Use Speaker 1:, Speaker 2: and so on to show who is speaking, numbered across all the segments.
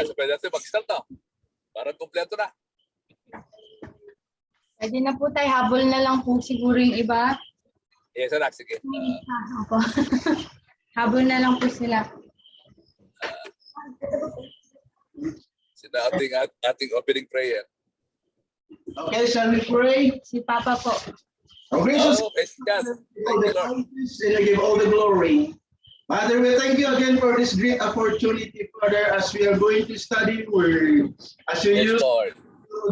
Speaker 1: Sabay natin mag-start na. Parang kompleto na.
Speaker 2: Pwede na po tayo. Habol na lang po siguro yung iba.
Speaker 1: Yes, anak. Sige.
Speaker 2: Opo. Habol na lang po sila.
Speaker 1: Sina ating opening prayer.
Speaker 3: Okay, shall we pray?
Speaker 2: Si Papa po.
Speaker 3: Oh, gracious
Speaker 1: Praise God. Thank you, Lord.
Speaker 3: and I give all the glory. Father, we thank you again for this great opportunity, Father, as we are going to study word. As you
Speaker 1: Yes,
Speaker 3: use
Speaker 1: Lord.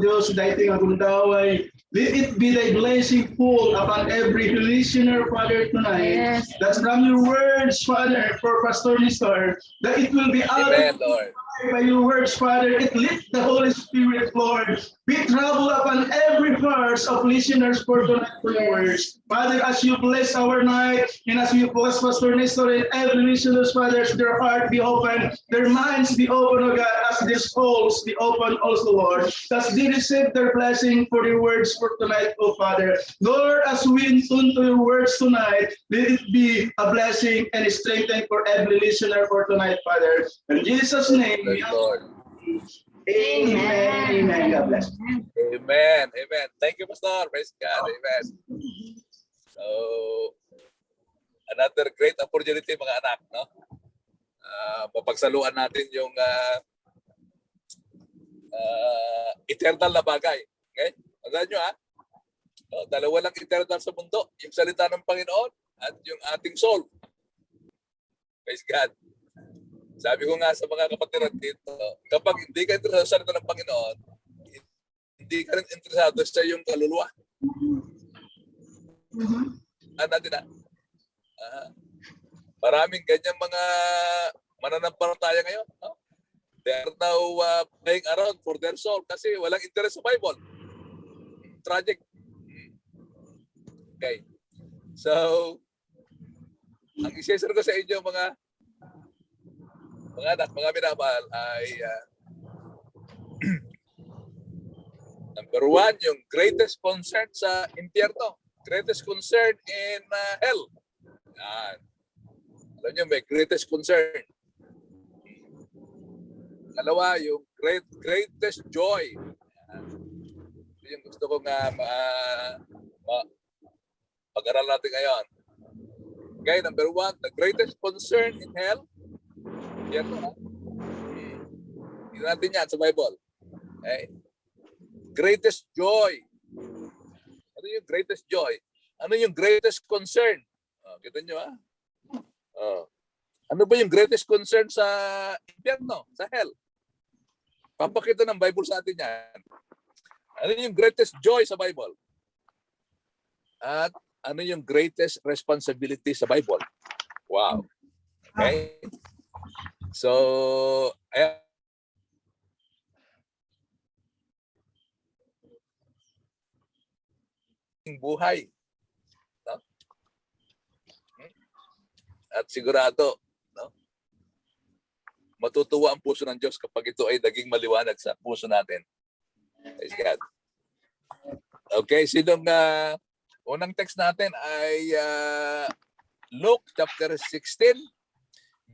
Speaker 3: Diyos, dating akong daway. Let it be thy blessing full upon every listener, Father, tonight.
Speaker 2: Yes.
Speaker 3: That's from your words, Father, for Pastor Nestor, that it will be
Speaker 1: Amen,
Speaker 3: uttered
Speaker 1: Lord.
Speaker 3: by your words, Father. It lift the Holy Spirit, Lord. Be trouble upon every heart of listeners for tonight for your words. Father, as you bless our night, and as you bless Pastor Nestor and every listeners, Father, their heart be open, their minds be open, oh God, as their souls be open also, Lord. As they receive their blessing for your words for tonight, oh Father. Lord, as we tune to your words tonight, let it be a blessing and a strengthening for every listener for tonight, Father. In Jesus' name, we
Speaker 1: Yes,
Speaker 3: ask.
Speaker 1: Lord.
Speaker 3: Amen. Amen. God bless.
Speaker 1: Amen. Amen. Thank you, Pastor. Praise God. Amen. So, another great opportunity, mga anak, no? Mapagsaluan natin yung eternal na bagay. Okay? Tandaan nyo, dalawa lang eternal sa mundo. Yung salita ng Panginoon at yung ating soul. Praise God. Sabi ko nga sa mga kapatiran dito, kapag hindi ka interesado sa salita ng Panginoon, hindi ka rin interesado sa iyong kaluluwa. Maraming ganyan mga mananampalataya ngayon. No? They are now playing around for their soul kasi walang interest sa Bible. Tragic. Okay. So, ang isesar ko sa inyo mga anak, mga minamahal ay number one, yung greatest concern sa impyerno. Greatest concern in hell. Yan. Alam nyo, may greatest concern. Dalawa, yung greatest joy. Ito yung gusto ko nga pag-aral natin ngayon. Okay, number one, the greatest concern in hell. Yan mo, tingnan natin yan sa Bible. Okay. Greatest joy. Ano yung greatest joy? Ano yung greatest concern? Kita nyo, ano ba yung greatest concern sa impyerno, sa hell? Papakita ng Bible sa atin yan. Ano yung greatest joy sa Bible? At ano yung greatest responsibility sa Bible? Wow. Okay? So, buhay. No? At sigurado, no? Matutuwa ang puso ng Diyos kapag ito ay naging maliwanag sa puso natin. Praise God. Okay, sinong unang text natin ay Luke chapter 16,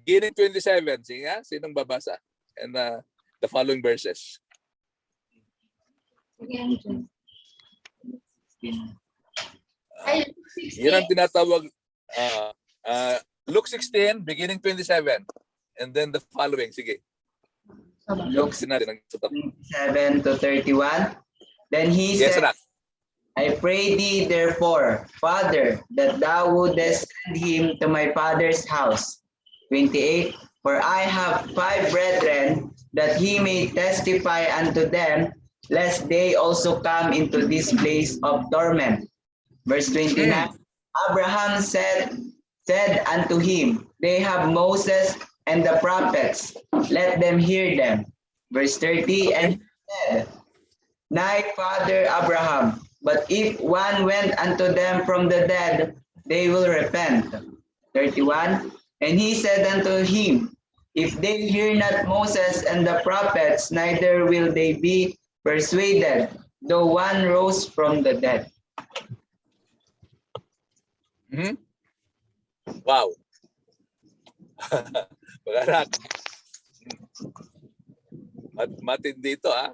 Speaker 1: beginning 27. Sige nga, sinong babasa? And the following verses. Yan ang tinatawag Luke 16, beginning 27. And then the following. Sige.
Speaker 4: Luke 27 to 31. Then he said, I pray thee therefore, Father, that thou wouldest send him to my father's house. 28. For I have 5 brethren, that he may testify unto them, lest they also come into this place of torment. Verse 29. Abraham said unto him, They have Moses and the prophets, let them hear them. Verse 30. And he said, Nay, Father Abraham, but if one went unto them from the dead, they will repent. 31. And he said unto him, If they hear not Moses and the prophets, neither will they be persuaded, though one rose from the dead.
Speaker 1: Mhm. Wow. Mga anak. Matindi ito, ah.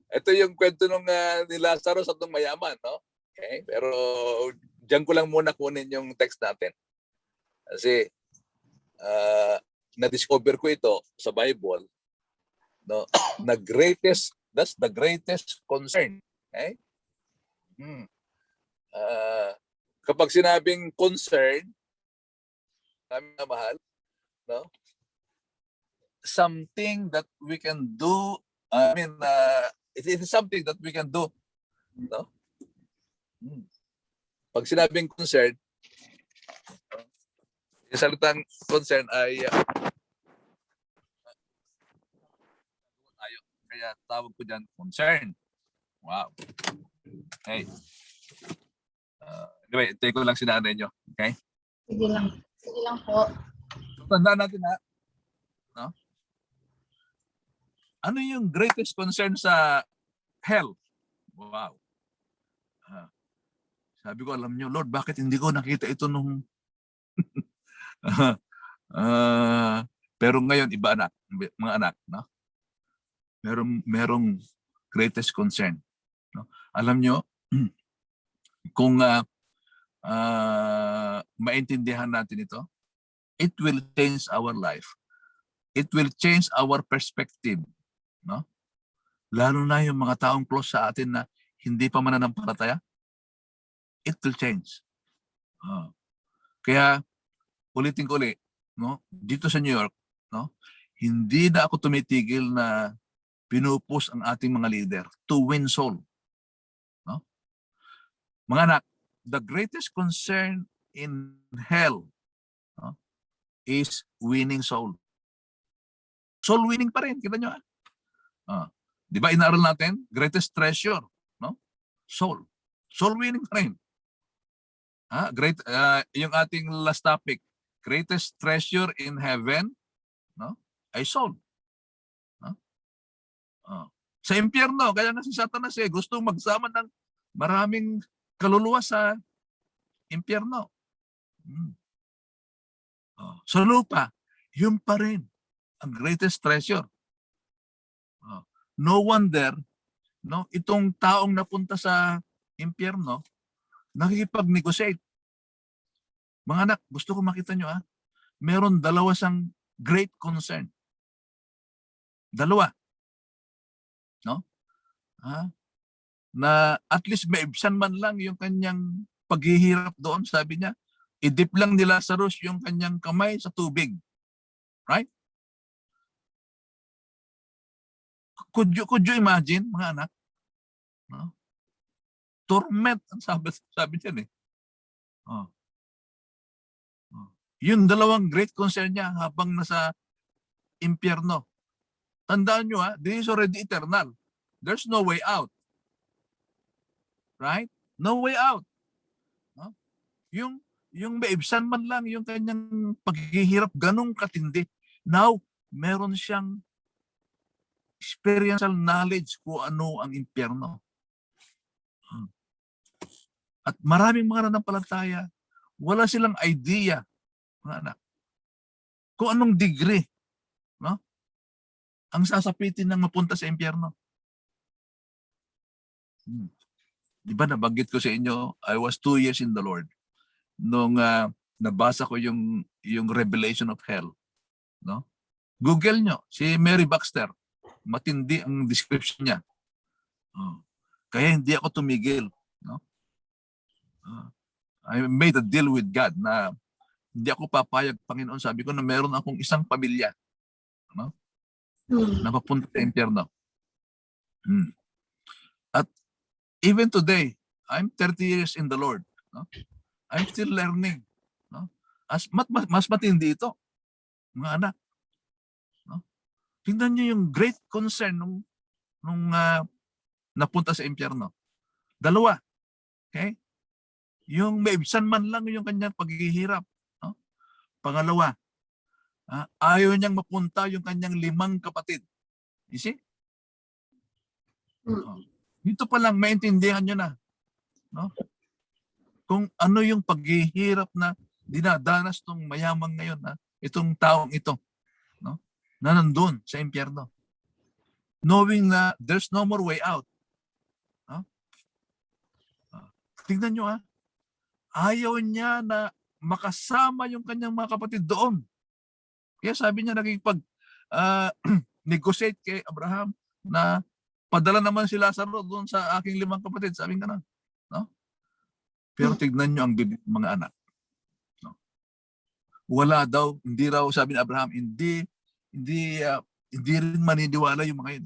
Speaker 1: Ito yung kwento nung ni Lazarus at nung mayaman, no? Okay? Pero diyan ko lang muna kunin yung text natin. Kasi na-discover ko ito sa Bible, no? That's the greatest concern. Okay? Kapag sinabing concern, namin na mahal, no? Something that we can do, it is something that we can do, no? Pag sinabing concern, yung salitang concern ay kaya tawag ko dyan concern. Wow. Okay. Anyway, ito ko lang sinanay nyo. Okay?
Speaker 2: Sige lang. Sige lang po.
Speaker 1: Tandaan natin, ha? No? Ano yung greatest concern sa hell? Wow. Sabi ko, alam nyo, Lord, bakit hindi ko nakita ito nung... pero ngayon, iba anak, mga anak, no? Merong greatest concern. No? Alam nyo, kung maintindihan natin ito, it will change our life. It will change our perspective. No? Lalo na yung mga taong close sa atin na hindi pa mananampalataya, it will change. Kaya ulitin ko ulit, no? Dito sa New York, no? Hindi na ako tumitigil na pinupus ang ating mga leader to win soul. No? Mga anak, the greatest concern in hell, no, is winning soul. Soul winning pa rin, kita nyo. Di ba inaaral natin? Greatest treasure, no? Soul. Soul winning pa rin. Yung ating last topic, greatest treasure in heaven, no, ay soul. No? Sa impyerno, kaya nga si Satanas gusto magsama ng maraming kaluluwa sa impyerno. Sa lupa, yun pa rin ang greatest treasure. No wonder, no, itong taong napunta sa impyerno, nakikipag-negotiate. Mga anak, gusto ko makita nyo, meron dalawa siyang great concern. Dalawa. No? Na at least maibsan man lang yung kanyang paghihirap doon, sabi niya, idip lang ni Lazarus yung kanyang kamay sa tubig. Right? Could you imagine, mga anak? No? Torment, ang sabi niya Yung dalawang great concern niya habang nasa impyerno. Tandaan nyo, this is already eternal. There's no way out. Right? No way out. No? Yung maibsan man lang yung kanyang paghihirap, ganong katindi. Now, meron siyang experiential knowledge kung ano ang impyerno. At maraming mga nananampalataya, wala silang idea, mga anak, kung anong degree, no, ang sasapitin ng mapunta sa impyerno. Di ba nabanggit ko sa inyo, I was 2 years in the Lord nung nabasa ko yung Revelation of Hell. No? Google nyo, si Mary Baxter, matindi ang description niya. Kaya hindi ako tumigil. No? I made a deal with God na hindi ako papayag, Panginoon. Sabi ko na meron akong isang pamilya, no, na papunta sa impyerno. At even today, I'm 30 years in the Lord. No? I'm still learning. No? Mas matindi ito, mga anak. No? Tingnan niyo yung great concern nung napunta sa impyerno. Dalawa. Okay? Yung maibsan man lang yung kanyang paghihirap. No? Pangalawa, ayaw niyang mapunta yung kanyang 5 kapatid
Speaker 5: You see?
Speaker 2: Mm.
Speaker 5: Oh. Dito pa lang maintindihan nyo na, no? Kung ano yung paghihirap na dinadanas ng mayaman ngayon, ha? Itong taong ito, no? Na nandun sa impyerno. Knowing na there's no more way out. No? Tingnan nyo, ha? Ayaw niya na makasama yung kanyang mga kapatid doon. Kaya sabi niya naging negotiate kay Abraham na padala naman si Lazaro doon sa aking 5 kapatid. Sabi nga na. No? Pero tignan nyo ang bibig ng mga anak. No? Wala daw, hindi raw sabi ni Abraham, hindi rin maniniwala yung mga yun.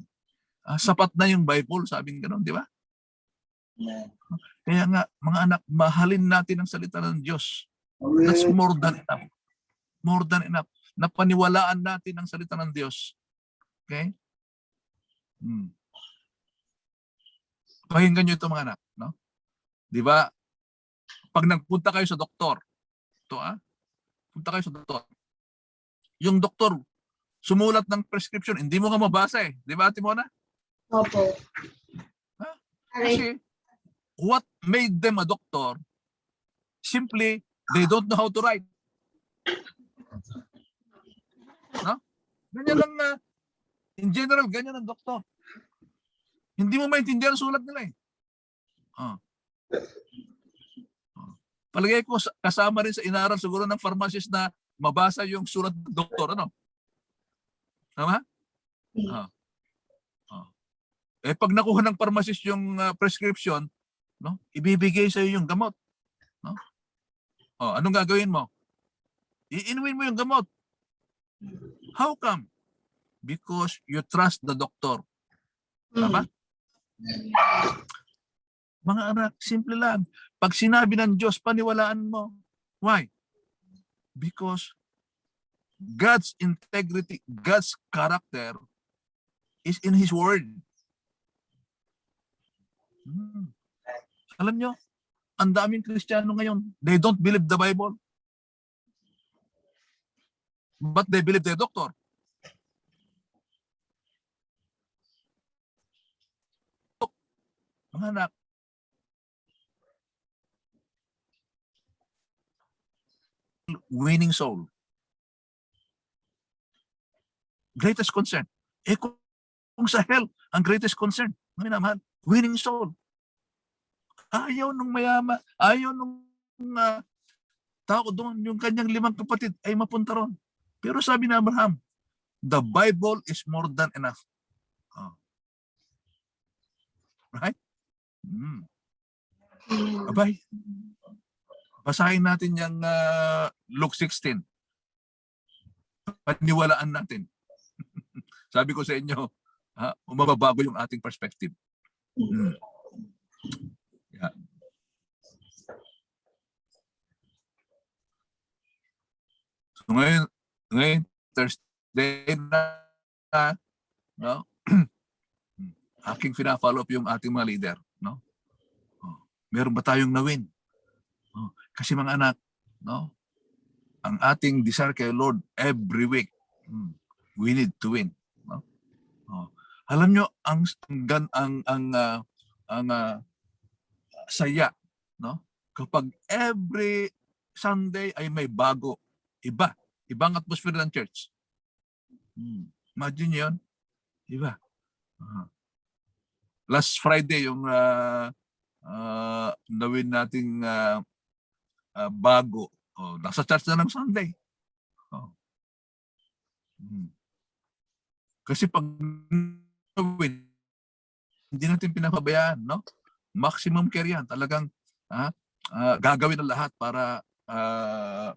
Speaker 5: Sapat na yung Bible, sabi nga gano'n, di ba? Kaya nga, mga anak, mahalin natin ang salita ng Diyos. That's more than enough. More than enough. Napaniwalaan natin ang salita ng Diyos. Okay? Pakinggan nyo ito mga anak. No? Di ba? Pag nagpunta kayo sa doktor, punta kayo sa doktor. Yung doktor, sumulat ng prescription, hindi mo ka mabasa eh. Di ba, Ate Mona?
Speaker 2: Opo.
Speaker 5: Kasi, what made them a doctor, simply, they don't know how to write. No? Ganyan lang na, in general, ganyan ang doktor. Hindi mo maintindihan ang sulat nila eh. Palagay ko, kasama rin sa inaral siguro ng pharmacist na mabasa yung sulat ng doktor. Ano? Tama? Pag nakuha ng pharmacist yung prescription, no, ibibigay sa iyo yung gamot. No? Anong gagawin mo? Iinumin mo yung gamot. How come? Because you trust the doctor. Tama? Mga anak, simple lang. Pag sinabi ng Diyos, paniwalaan mo. Why? Because God's integrity, God's character is in His Word. Alam nyo, ang daming Kristiyano ngayon, they don't believe the Bible. But they believe their doctor. Mga anak, winning soul. Greatest concern. Kung sa hell, ang greatest concern, minamahal, winning soul. Ayaw nung mayama, ayaw nung tao doon, yung kanyang 5 kapatid ay mapunta ron. Pero sabi ni Abraham, the Bible is more than enough. Right? Abay, basahin natin yung Luke 16. Paniwalaan natin. Sabi ko sa inyo, mababago yung ating perspective. Yeah. So ngayon Thursday na, no? Aking fina-follow up yung ating mga leader, no? Meron ba tayong na-win? Kasi mga anak, no? Ang ating desire kay Lord every week, we need to win, no? Alam nyo ang saya, no? Kapag every Sunday ay may bago, ibang atmosphere ng church. Imagine nyo yun, iba. Last Friday yung nawin nating bago. Nasa church na ng Sunday. Kasi pag nawin, hindi natin pinapabayaan, no? Maximum care yan. Talagang gagawin ang lahat para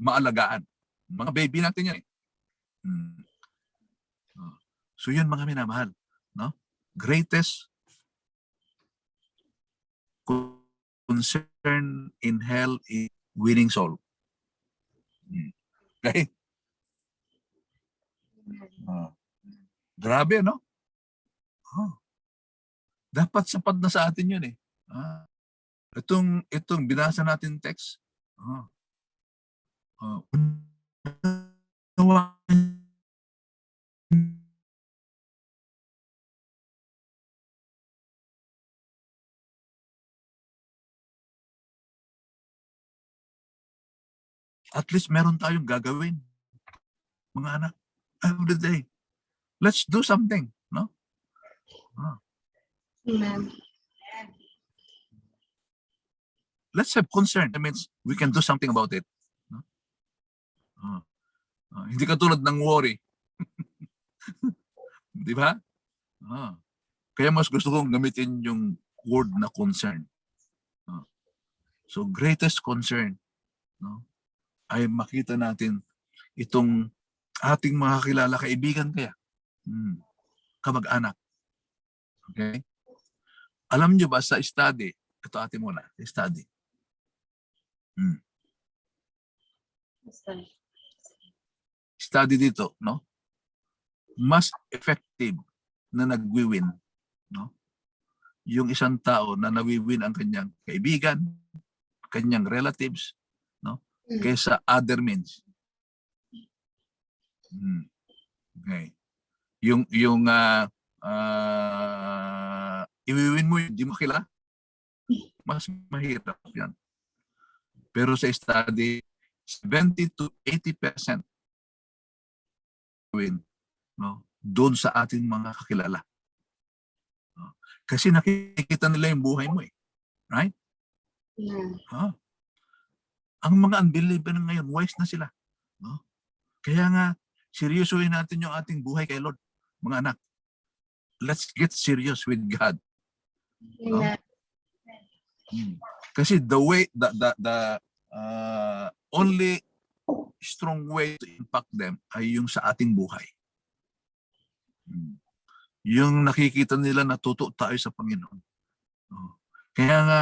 Speaker 5: maalagaan. Mga baby natin yan. So yun mga minamahal, no? Greatest concern in hell is winning soul. Okay? Grabe, no? Dapat sapat na sa atin yun eh. Itong binasa natin text. At least meron tayong gagawin, mga anak, every day. Let's do something, no?
Speaker 2: Amen.
Speaker 5: Let's have concern. That means we can do something about it. No? Hindi katulad ng worry. Di ba? Kaya mas gusto kong gamitin yung word na concern. So greatest concern, no, ay makita natin itong ating mga kilala, kaibigan kaya, kamag-anak. Okay? Alam nyo ba sa study, ito ate muna, study. Study dito, no? Mas effective na nagwi-win, no? Yung isang tao na nawi-win ang kanyang kaibigan, kanyang relatives, no? Kaysa other means. Okay. Yung iwi-win mo, hindi mo kilala, mas mahirap yan. Pero sa study, 70 to 80% win, no, doon sa ating mga kakilala. Kasi nakikita nila yung buhay mo, eh. Right?
Speaker 2: Yeah.
Speaker 5: Ang mga unbeliever ngayon, wise na sila. No? Kaya nga, seryosohin natin yung ating buhay kay Lord. Mga anak, let's get serious with God. No? Kasi the way, the only strong way to impact them ay yung sa ating buhay. Yung nakikita nila natuto tayo sa Panginoon. Kaya nga,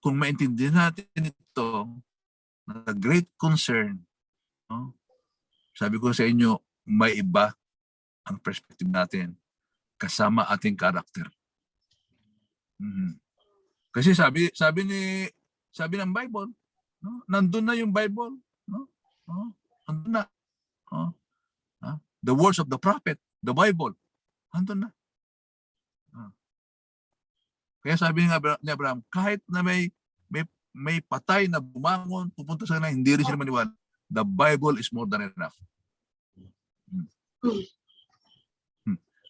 Speaker 5: kung maintindihan natin ito, na great concern, no? Sabi ko sa inyo, may iba ang perspective natin kasama ating karakter. Kasi sabi ng Bible, no? Nandun na yung Bible, no? Nandun na. The words of the prophet, the Bible, nandun na. Kaya sabi ni Abraham, kahit na may patay na bumangon, pupunta sa kanila, hindi rin sila maniwala. The Bible is more than enough.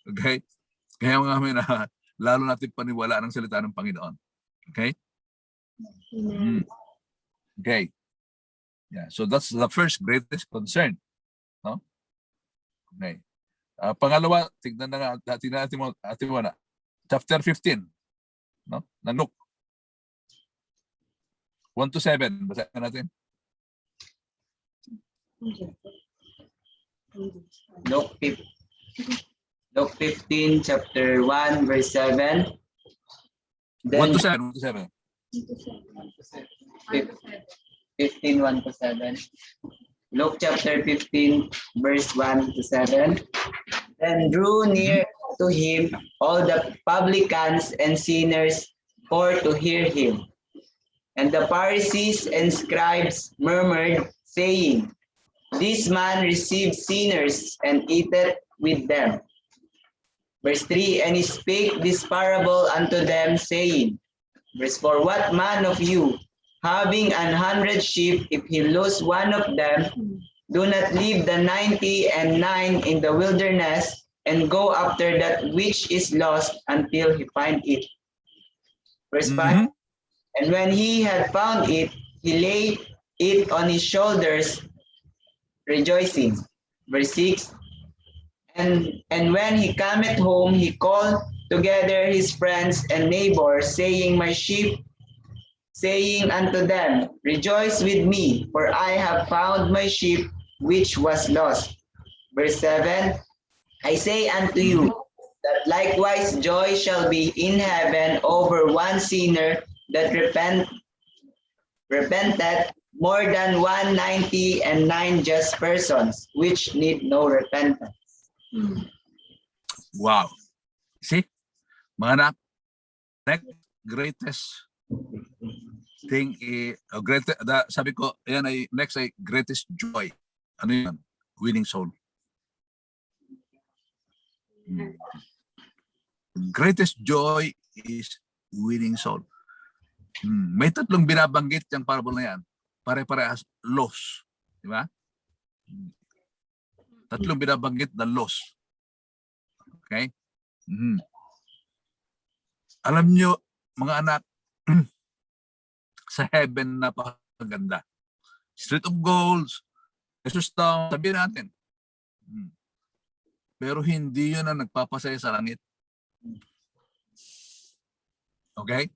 Speaker 5: Okay? Kaya nga kami na lalo natin paniwalaan ang salita ng Panginoon. Okay? Okay. Yeah, so that's the first greatest concern. No? Okay. Pangalawa, tignan na natin mo na. Chapter 15. No? Ng Luke. 1 to 7. Basahin natin.
Speaker 4: Luke 15, chapter 1, verse 7.
Speaker 5: 1 to 7. 1 to 7.
Speaker 4: 15, 1 to 7. Luke chapter 15, verse 1 to 7. Then drew near to him all the publicans and sinners for to hear him. And the Pharisees and scribes murmured, saying, This man receives sinners and eateth with them. Verse 3, And he spake this parable unto them, saying, Verse 4, What man of you, having 100 sheep, if he lose one of them, do not leave the 99 in the wilderness, and go after that which is lost until he find it. Verse 5, And when he had found it, he laid it on his shoulders, rejoicing. Verse 6, And when he cometh home, he called together his friends and neighbors, saying unto them, Rejoice with me, for I have found my sheep which was lost. Verse 7, I say unto you, that likewise joy shall be in heaven over one sinner that repenteth, more than 199 just persons, which need no repentance.
Speaker 5: Wow. See? Mga anak, greatest thing, sabi ko, yan ay, next ay greatest joy. Ano yan? Winning soul. Greatest joy is winning soul. May tatlong binabanggit yung parable na yan. Pare-parehas loss. Di ba? Tatlong binabanggit na loss. Okay? Mhm. Alam nyo, mga anak, sa heaven napakaganda. Street of Golds, Jesus Town, sabihin natin. Pero hindi yun ang nagpapasaya sa langit. Okay?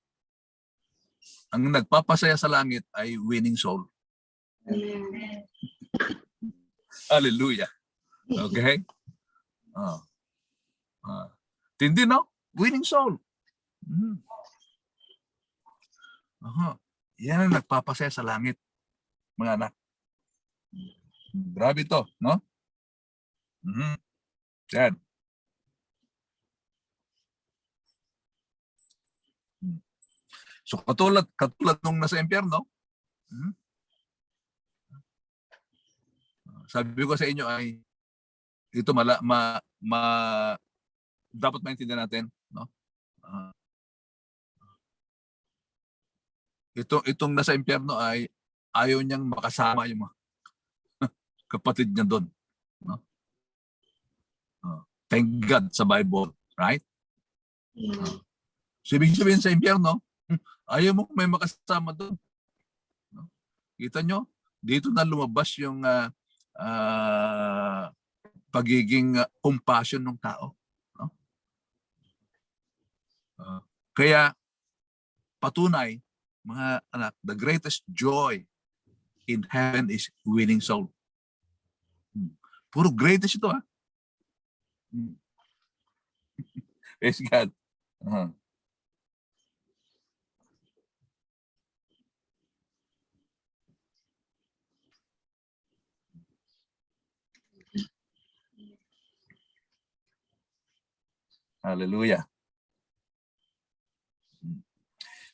Speaker 5: Ang nagpapasaya sa langit ay winning soul. Hallelujah. Okay? Tindi, no? Winning soul. Yan ang nagpapasaya sa langit, mga anak. Grabe to, no? Yan. So katulad nung nasa impyerno, sabi ko sa inyo ay ito dapat maintindihan natin, no? Itong nasa impyerno ay ayaw niyang makasama yung mga kapatid niya doon, no? Thank God sa Bible, right? So, ibig sabihin sa impyerno, ayaw mo may makasama doon. No? Kita nyo, dito na lumabas yung pagiging compassion ng tao. No? Kaya, patunay, mga anak, the greatest joy in heaven is winning soul. Puro greatest ito, ha? Praise God. Hallelujah.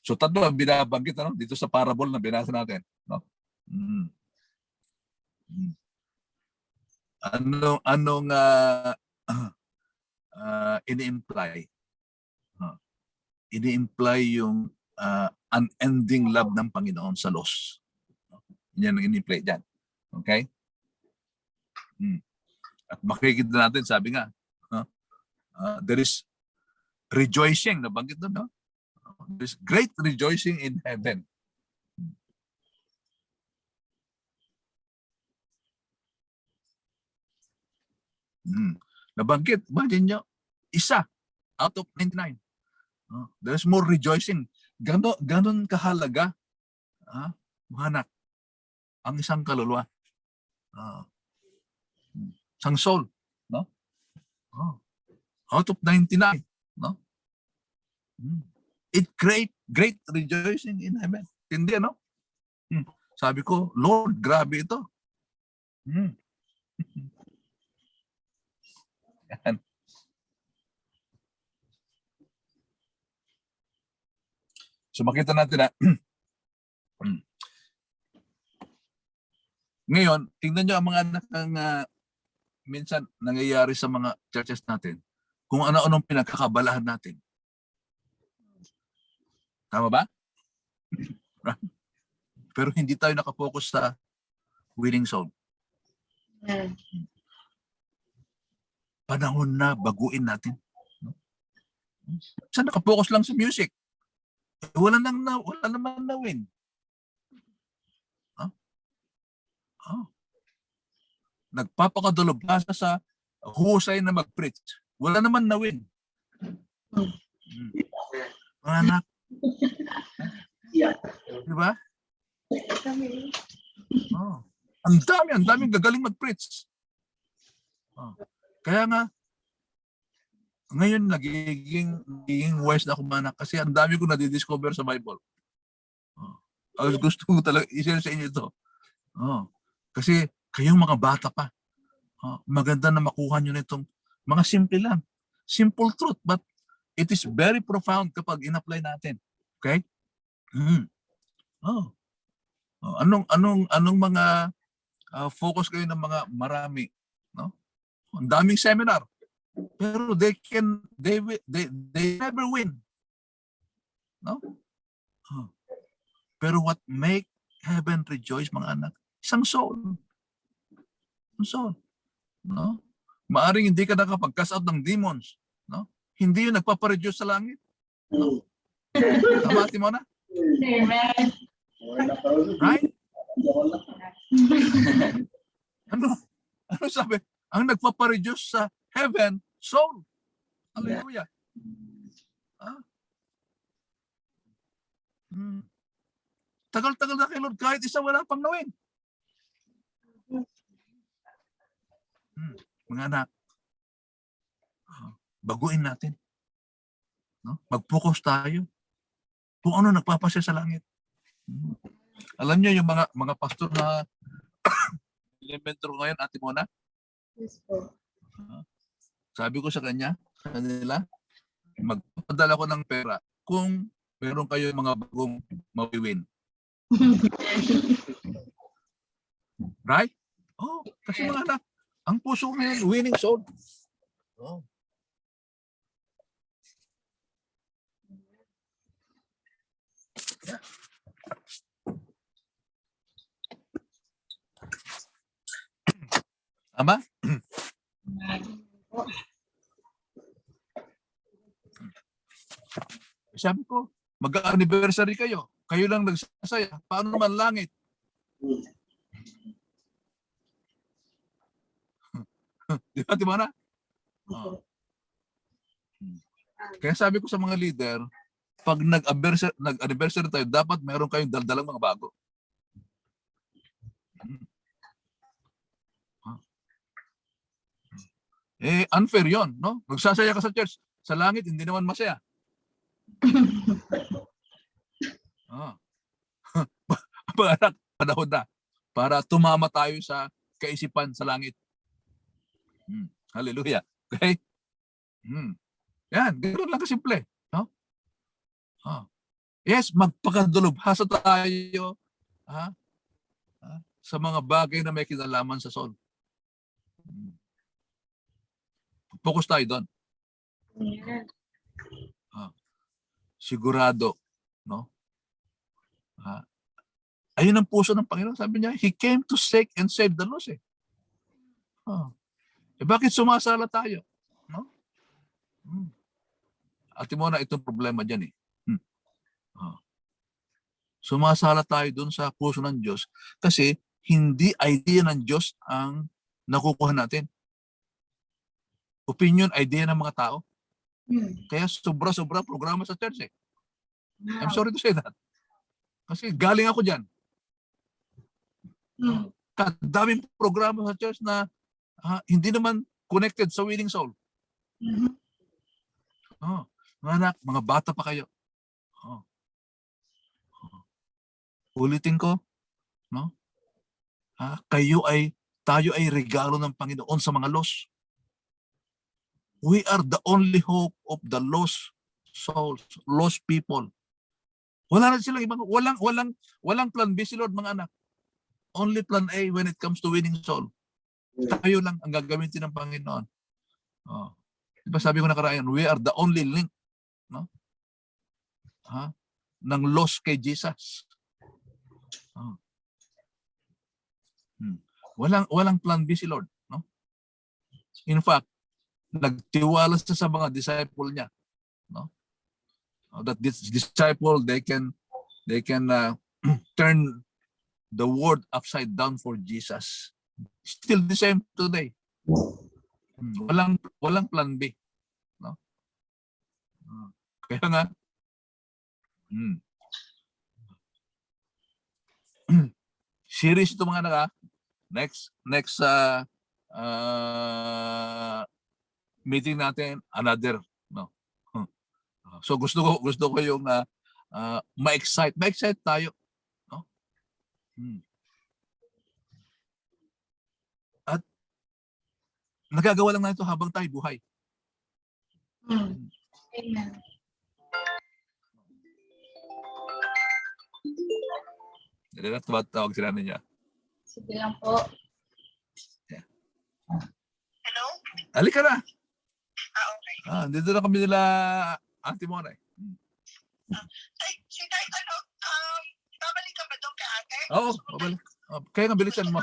Speaker 5: So tatlo ang binabanggit dito sa parable na binasa natin, no? Anong ini-imply? Ini-imply yung unending love ng Panginoon sa loss. Yan ang ini-imply dyan. Okay? At makikita natin, sabi nga, there is rejoicing, nabanggit doon, no? There is great rejoicing in heaven. Nabanggit, imagine nyo, isa out of 99. There's more rejoicing. Ganon kahalaga, mga anak, ang isang kaluluwa. Isang soul, no? Out of 99, no? It great rejoicing in heaven. Hindi, no? Sabi ko, Lord, grabe ito. Yan. So makita natin na ngayon, tingnan nyo ang mga anak ng minsan nangyayari sa mga churches natin kung ano-anong pinagkakabalahan natin. Tama ba? Pero hindi tayo nakapokus sa winning soul. Panahon na baguin natin. Saan nakapokus lang sa music? Wala naman na win. Nagpapakadulog sa husay na mag-preach. Wala naman na win. Mga anak. Diba? Ang dami gagaling mag-preach. Kaya nga, ngayon nagiging wise na ako, manak, kasi ang dami ko nadidiscover sa Bible. Gusto ko talaga i-share sa inyo ito. Kasi kayong mga bata pa, maganda na makuha nyo nitong mga simple lang. Simple truth, but it is very profound kapag in-apply natin. Okay? Anong mga focus kayo ng mga marami, no? Ang daming seminar. Pero they never win. No? Pero what make heaven rejoice, mga anak? Isang soul. ang soul. No? Maaring hindi ka nakapag-cast out ng demons. No? Hindi yun nagpapareduce sa langit. No? Tama, Timona?
Speaker 2: Amen.
Speaker 5: Right? Ano? Ano sabi? Ang nagpapareduce sa heaven, soul. Hallelujah. Ah? Tagal-tagal na kay Lord, kahit isa wala pang nawin. Mga anak, baguin natin. No? Mag-focus tayo. Kung ano nagpapasya sa langit. Alam niyo yung mga pastor na elementary ngayon, Ate Mona,
Speaker 2: Yes po.
Speaker 5: sabi ko sa kanila, magpapadala ko ng pera kung meron kayo mga bagong mawiwin. Right? Oh, kasi mga anak, ang puso ngayon, winning soul. Oh. Yeah. Ama? Sabi ko, mag-anniversary kayo. Kayo lang nagsasaya. Paano naman langit? Di ba, Timana? Oh. Kaya sabi ko sa mga leader, pag nag-anniversary tayo, dapat meron kayong daldalang mga bago. Eh, unfair yon, no? Nagsasaya ka sa church. Sa langit, hindi naman masaya. Para panahon na para tumama tayo sa kaisipan sa langit. Hallelujah. Okay? Yan, ganoon lang kasimple. No? Yes, magpakadulubhasa tayo sa mga bagay na may kinalaman sa soul. Focus tayo doon. Sigurado, no? Ayun ang puso ng Panginoon. Sabi niya, He came to seek and save the lost. Eh bakit sumasala tayo? No? Ate Mona, itong problema dyan eh. Sumasala tayo dun sa puso ng Diyos kasi hindi idea ng Diyos ang nakukuha natin. Opinion, idea ng mga tao. Kaya sobra-sobra programa sa church eh. I'm sorry to say that. Kasi galing ako dyan. Kadaming programa sa church na hindi naman connected sa winning soul. Mga anak, mga bata pa kayo. Ulitin ko, no? Tayo ay regalo ng Panginoon sa mga lost. We are the only hope of the lost souls, lost people. Wala na silang ibang, walang plan B si Lord, mga anak. Only plan A when it comes to winning soul. Tayo lang ang gagamitin ng Panginoon. Diba sabi ko nakaraan, we are the only link, no? Ng lost kay Jesus. Walang plan B si Lord, no? In fact, nagtiwala sa mga disciple niya, no? That this disciple they can turn the world upside down for Jesus. Still the same today. Walang plan B, no? Kaya nga series ito, mga anak. Next meeting natin another, no? So gusto ko yung ma-excite tayo, no? At nagagawa lang natin ito habang tayo buhay.
Speaker 2: Amen.
Speaker 5: Tawag sila niya.
Speaker 2: Sige lang po.
Speaker 6: Hello?
Speaker 5: Halika na.
Speaker 6: Okay.
Speaker 5: Dito na kami nila Auntie Mona.
Speaker 6: Ay, si Tay, babalik ka ba doon kay ate?
Speaker 5: Oo, babalik. Kaya nga bilisan mo.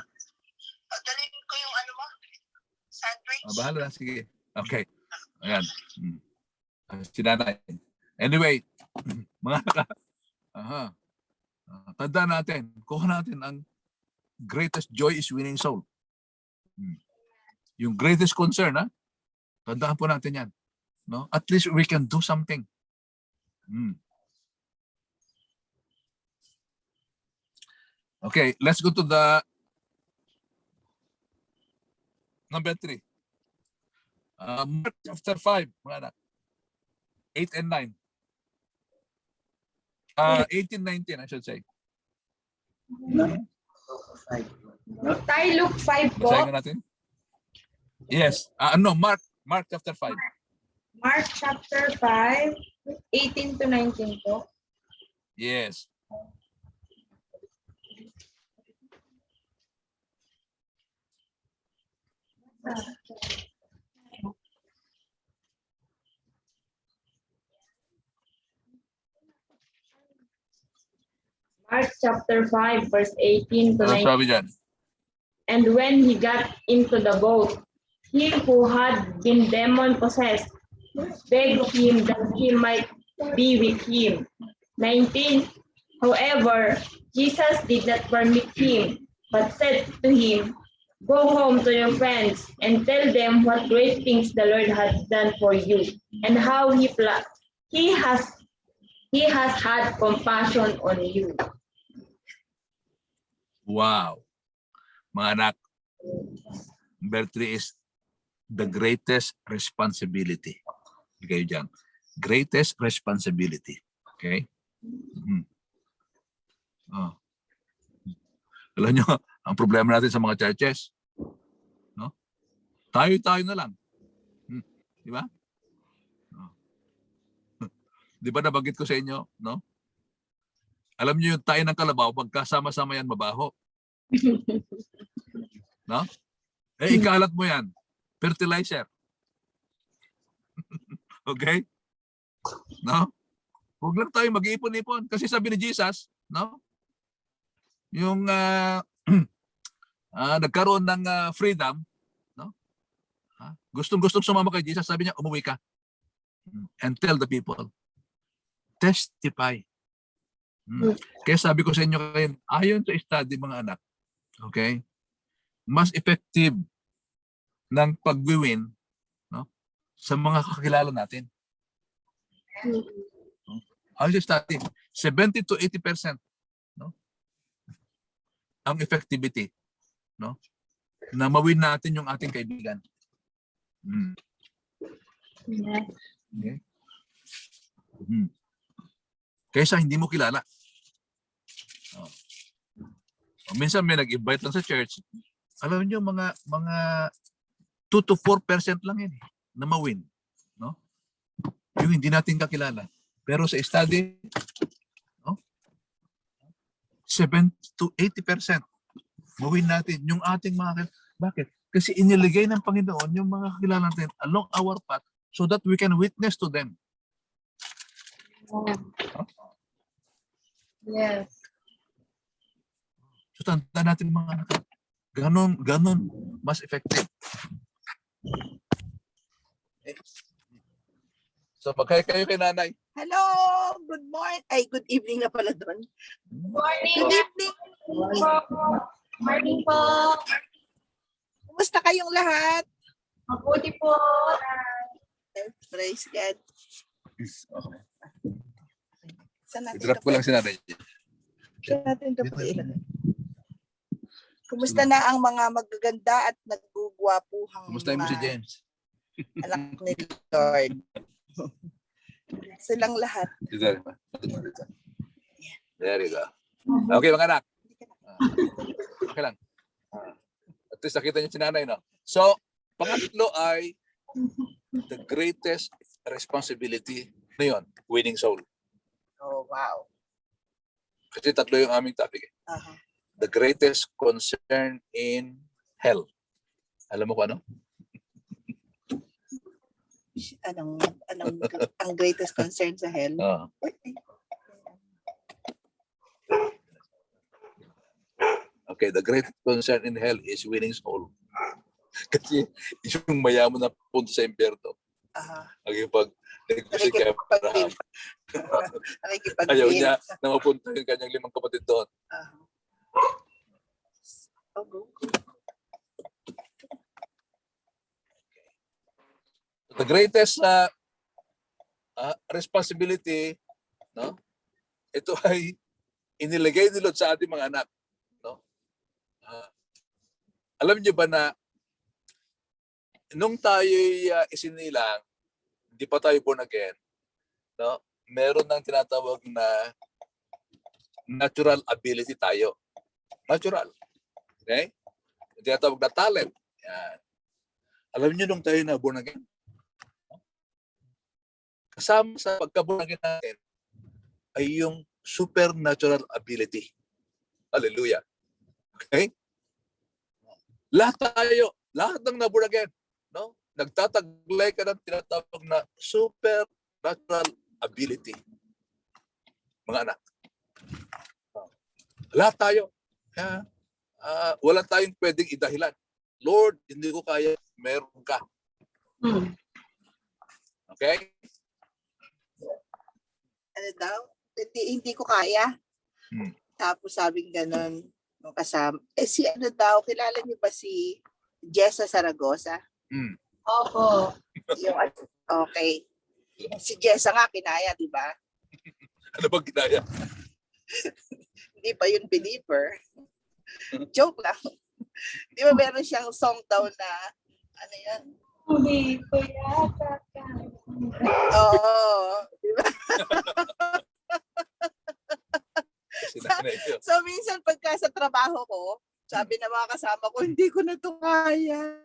Speaker 6: Dalhin ko yung ano mo,
Speaker 5: Bahala na, sige. Okay. Ayan. Si nanay. Anyway, mga tandaan natin, kuha natin ang greatest joy is winning soul. Yung greatest concern, tandaan po natin yan. No? At least we can do something. Okay, let's go to the number 3. Mark chapter 5, mga anak. 8 and 9. 18, 19, I should say.
Speaker 2: Tayo Luke 5 po.
Speaker 5: Basahin natin. Yes. No, Mark chapter 5.
Speaker 2: Mark chapter 5, 18 to 19 po.
Speaker 5: Yes.
Speaker 2: Mark chapter 5, verse 18 to
Speaker 5: Ano
Speaker 2: 19.
Speaker 5: sabi dyan?
Speaker 2: And when he got into the boat, he who had been demon-possessed begged him that he might be with him. 19. However, Jesus did not permit him, but said to him, Go home to your friends and tell them what great things the Lord has done for you, and how he has had compassion on you.
Speaker 5: Wow. Mga anak, number 3 is the greatest responsibility. Okay, dyan. Greatest responsibility. Okay? Alam nyo, ang problema natin sa mga churches, no? Tayo-tayo na lang. Di ba? Di ba nabanggit ko sa inyo, no? Alam niyo yung tayo ng kalabaw, pagkasama-sama yan, mabaho. No? Ikalat mo yan. Fertilizer. Okay? No? Huwag lang tayo mag-iipon-ipon. Kasi sabi ni Jesus, no? Yung nagkaroon ng freedom, no? Gustong-gustong sumama kay Jesus, sabi niya, umuwi ka. And tell the people. Testify. Kaya sabi ko sa inyo ngayon, ayon sa study mga anak, okay, mas effective ng pag-win, no, sa mga kakilala natin. Ayon sa study, 70 to 80%, no, ang effectivity, no, na mawin natin yung ating kaibigan. Okay. Kaysa hindi mo kilala. Minsan may nag-invite lang sa church. Alam niyo mga 2 to 4% lang yan na mawin, no? Yung hindi natin kakilala. Pero sa study, no? 7 to 80% mawin natin yung ating mga. Bakit? Kasi iniligay ng Panginoon yung mga kakilala natin along our path so that we can witness to them.
Speaker 2: Yes.
Speaker 5: So tanda natin mga anak, ganon mas effective. Okay. So magkaya kayo kay nanay.
Speaker 6: Hello, good morning. Ay, good evening na pala doon.
Speaker 2: Morning.
Speaker 6: Good evening.
Speaker 2: Morning po.
Speaker 6: Kumusta kayong lahat?
Speaker 2: Mabuti po.
Speaker 6: Praise God. Saan natin
Speaker 5: I-drop ko lang si nanay.
Speaker 6: Saan natin ito po ilagay? Kumusta na ang mga magaganda at nagugwapuhang
Speaker 5: Kumusta mo si James?
Speaker 6: anak ni Lord? Silang lahat.
Speaker 5: There you go. Okay mga anak. Okay lang. At least nakita niyo si nanay, no? So, pangatlo ay the greatest responsibility na yun, winning soul.
Speaker 6: Oh, wow.
Speaker 5: Kasi tatlo yung aming topic.
Speaker 6: Aha.
Speaker 5: The greatest concern in hell. Alam mo ko ano?
Speaker 6: Anong ang greatest concern sa hell?
Speaker 5: Okay, the greatest concern in hell is winning soul.
Speaker 1: Kasi yung mayaman na punto sa impyerno, nagipag-negotiate kay Abraham. Ayaw niya na mapunta yung kanyang 5 kapatid doon. The greatest responsibility, no? Ito ay inilagay ni Lord sa ating mga anak, no? Alam niyo ba na nung tayo'y isinilang, hindi pa tayo born again, no? Meron ng tinatawag na natural ability tayo. Natural. Okay? Tinatawag na talent. Yan. Alam niyo nung tayo na born again, kasama sa pagka-born again natin ay yung supernatural ability. Hallelujah. Okay? Lahat tayo, lahat ng na-born again, no? Nagtataglay ka ng tinatawag na supernatural ability. Mga anak. Lahat tayo. Kaya, wala tayong pwedeng idahilan. Lord, hindi ko kaya, meron ka. Okay?
Speaker 6: Ano daw? Hindi ko kaya. Tapos sabing ganun, nung kasama. Si ano daw, kilala niyo ba si Jessa Zaragoza?
Speaker 2: Opo.
Speaker 6: Okay. Si Jessa nga kinaya, di ba?
Speaker 1: Ano bang ginaya?
Speaker 6: Hindi pa yun believer. Joke lang. Di ba meron siyang song daw na, ano yan?
Speaker 2: Hindi ko yata ka.
Speaker 6: Oo. Di ba?
Speaker 1: Sinanay niyo.
Speaker 6: So minsan pagka sa trabaho ko, sabi ng mga kasama ko, hindi ko na ito kaya.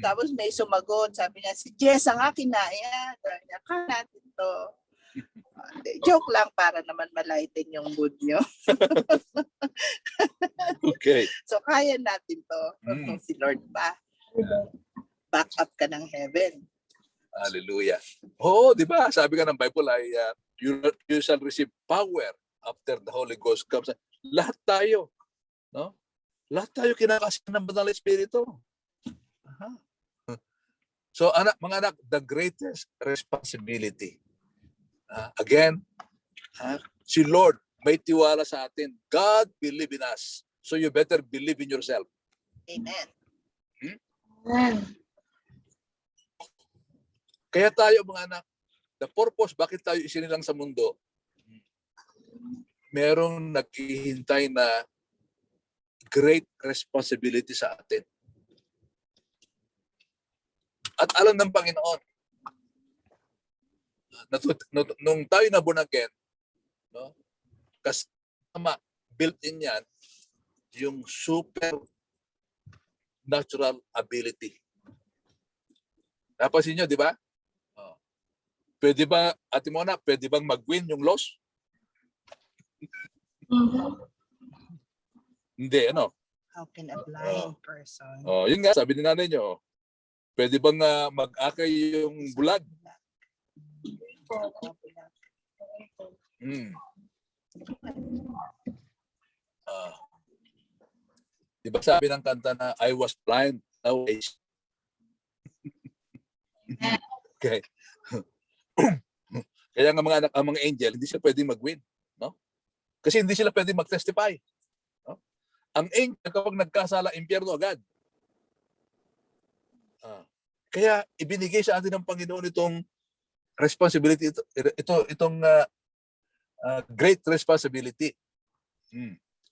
Speaker 6: Tapos may sumagot, sabi niya, si Jessa nga kinaya. Sabi niya, kaya natin to. Joke lang para naman malighten yung mood nyo.
Speaker 1: Okay.
Speaker 6: So kaya natin to. Si Lord pa. Back up ka ng heaven.
Speaker 1: Hallelujah. Oo, di ba? Sabi ka ng Bible ay you shall receive power after the Holy Ghost comes. Lahat tayo, no? Lahat tayo kinakasin ng Banal na Espiritu. So, mga anak, the greatest responsibility. Again, si Lord may tiwala sa atin. God believe in us. So you better believe in yourself.
Speaker 6: Amen.
Speaker 1: Kaya tayo mga anak, the purpose bakit tayo isinilang sa mundo, merong naghihintay na great responsibility sa atin. At alam ng Panginoon, nung tayo na born again, no, kasama, built-in yan, yung super natural ability. Napansin nyo, di ba? Pwede ba, Ate Mona, pwede bang mag-win yung loss? Hindi, ano?
Speaker 6: How can a blind person?
Speaker 1: Yun nga, sabi ni nanay nyo, pwede bang mag-akay yung bulag? Di ba sabi ng kanta na I was blind, now I see. Okay. Kaya nga mga anak, ang mga angel, hindi sila pwedeng mag-win. No? Kasi hindi sila pwedeng mag-testify. No? Ang angel, kapag nagkasala, impyerno agad. Kaya ibinigay sa atin ng Panginoon itong responsibility, itong great responsibility.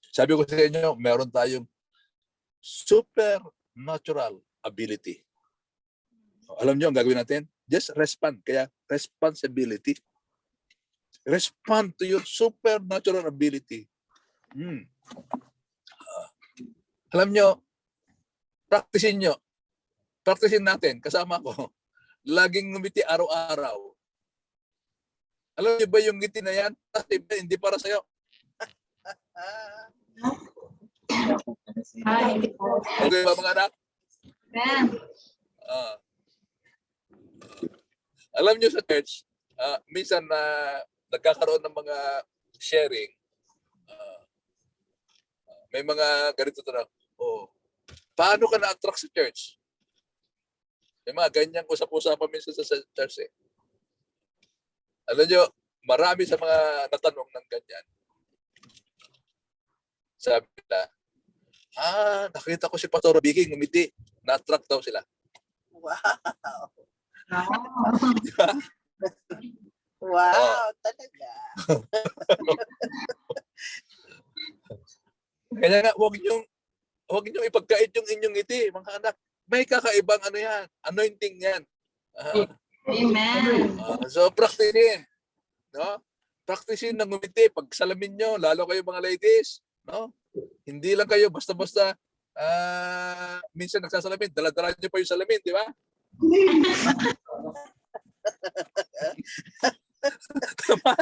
Speaker 1: Sabi ko sa inyo, meron tayong supernatural ability. Alam niyo ang gagawin natin? Just respond. Kaya responsibility. Respond to your supernatural ability. Alam niyo, practicein natin, kasama ko. Laging ngumiti araw-araw. Alam niyo ba yung ngiti na yan? Hindi para sa'yo. Okay ba mga anak? Alam niyo sa church, minsan na nagkakaroon ng mga sharing, may mga ganito na, paano ka na-attract sa church? May mga ganyang usap-usapan minsan sa church eh. Alam nyo, marami sa mga natanong ng ganyan. Sabi nila, nakita ko si Pastor Vicky ngumiti. Na-attract daw sila.
Speaker 6: Wow.
Speaker 1: Di ba?
Speaker 6: Wow, talaga.
Speaker 1: Kaya nga, huwag niyong ipagkait yung inyong ngiti, mga anak. May kakaibang ano yan, anointing yan.
Speaker 2: Amen.
Speaker 1: So, practicein. No? Practicein ng ngumiti. Pag salamin nyo, lalo kayo mga ladies. No? Hindi lang kayo basta-basta minsan nagsasalamin, dala-dala nyo pa yung salamin, di ba? Tama?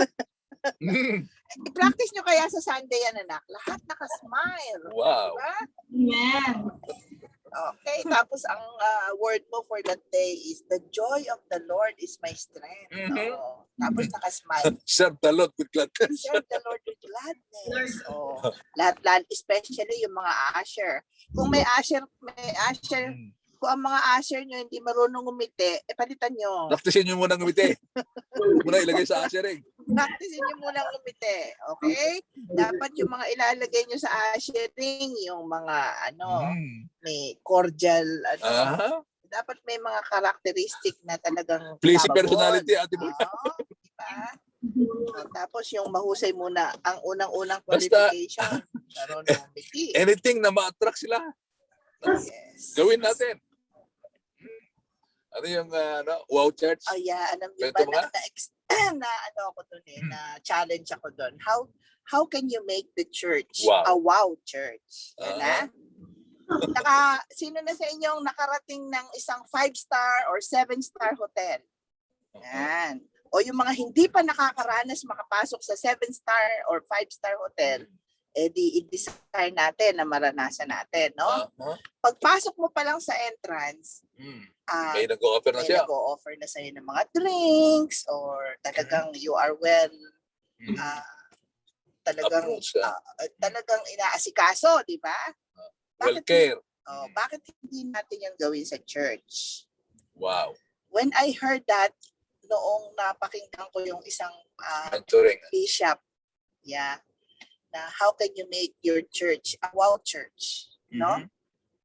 Speaker 6: I-practice nyo kaya sa Sunday yan, anak. Lahat nakasmile.
Speaker 1: Wow.
Speaker 6: Diba?
Speaker 2: Amen.
Speaker 6: Okay, tapos ang word mo for that day is, the joy of the Lord is my strength.
Speaker 1: Mhm.
Speaker 6: Oh, tapos nakasmile.
Speaker 1: Serve the Lord with gladness.
Speaker 6: Serve the Lord with gladness. Oh, lahat, especially yung mga usher. Kung may usher, kung ang mga usher nyo hindi marunong umiti, palitan nyo.
Speaker 1: Practicein nyo muna ngumiti. Muna ilagay sa ushering.
Speaker 6: Practicein nyo muna umiti. Okay? Dapat yung mga ilalagay nyo sa ushering, yung mga may cordial, dapat may mga characteristic na talagang
Speaker 1: Pleasing
Speaker 6: lovable.
Speaker 1: personality, Ate Boy.
Speaker 6: Diba? Tapos yung mahusay muna, ang unang-unang
Speaker 1: Basta-
Speaker 6: qualification. Marunong umiti.
Speaker 1: Anything na ma-attract sila,
Speaker 6: Yes.
Speaker 1: gawin natin. Ano yung wow church?
Speaker 6: Oh yeah, alam niyo
Speaker 1: Kwento
Speaker 6: ba
Speaker 1: mo
Speaker 6: na ano ako doon na challenge ako doon. How can you make the church
Speaker 1: Wow.
Speaker 6: a wow church? Yan sino na sa inyong nakarating ng isang 5-star or 7-star hotel? Yan. O yung mga hindi pa nakakaranas makapasok sa 7-star or 5-star hotel, di i-desire natin na maranasan natin, no? Pagpasok mo pa lang sa entrance,
Speaker 1: May nag-o-offer na
Speaker 6: may
Speaker 1: siya.
Speaker 6: nag-o-offer na sa'yo ng mga drinks or talagang you are well talagang
Speaker 1: Approach ka.
Speaker 6: talagang inaasikaso, di ba?
Speaker 1: Well care.
Speaker 6: Bakit hindi natin yung gawin sa church?
Speaker 1: Wow.
Speaker 6: When I heard that, noong napakinggan ko yung isang
Speaker 1: Mentoring.
Speaker 6: bishop, na how can you make your church a wow church, no?
Speaker 1: Mhm.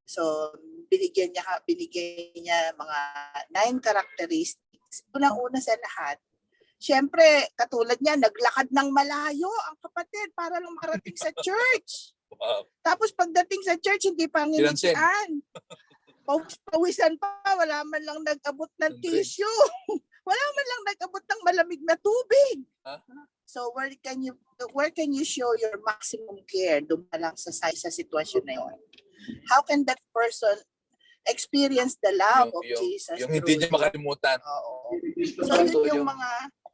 Speaker 6: So, binigyan niya mga 9 characteristics. Unang-una sa lahat, syempre, katulad niya, naglakad ng malayo ang kapatid para lang makarating sa church.
Speaker 1: Wow.
Speaker 6: Tapos pagdating sa church, hindi pa ngingitian. Pawisan pa, wala man lang nag-abot ng tissue. Wala man lang nag-abot ng malamig na tubig. So where can you show your maximum care doon pa lang sa sitwasyon na yun? How can that person experience the love of Jesus?
Speaker 1: Yung hindi niya makalimutan.
Speaker 6: Oo. So yun yung mga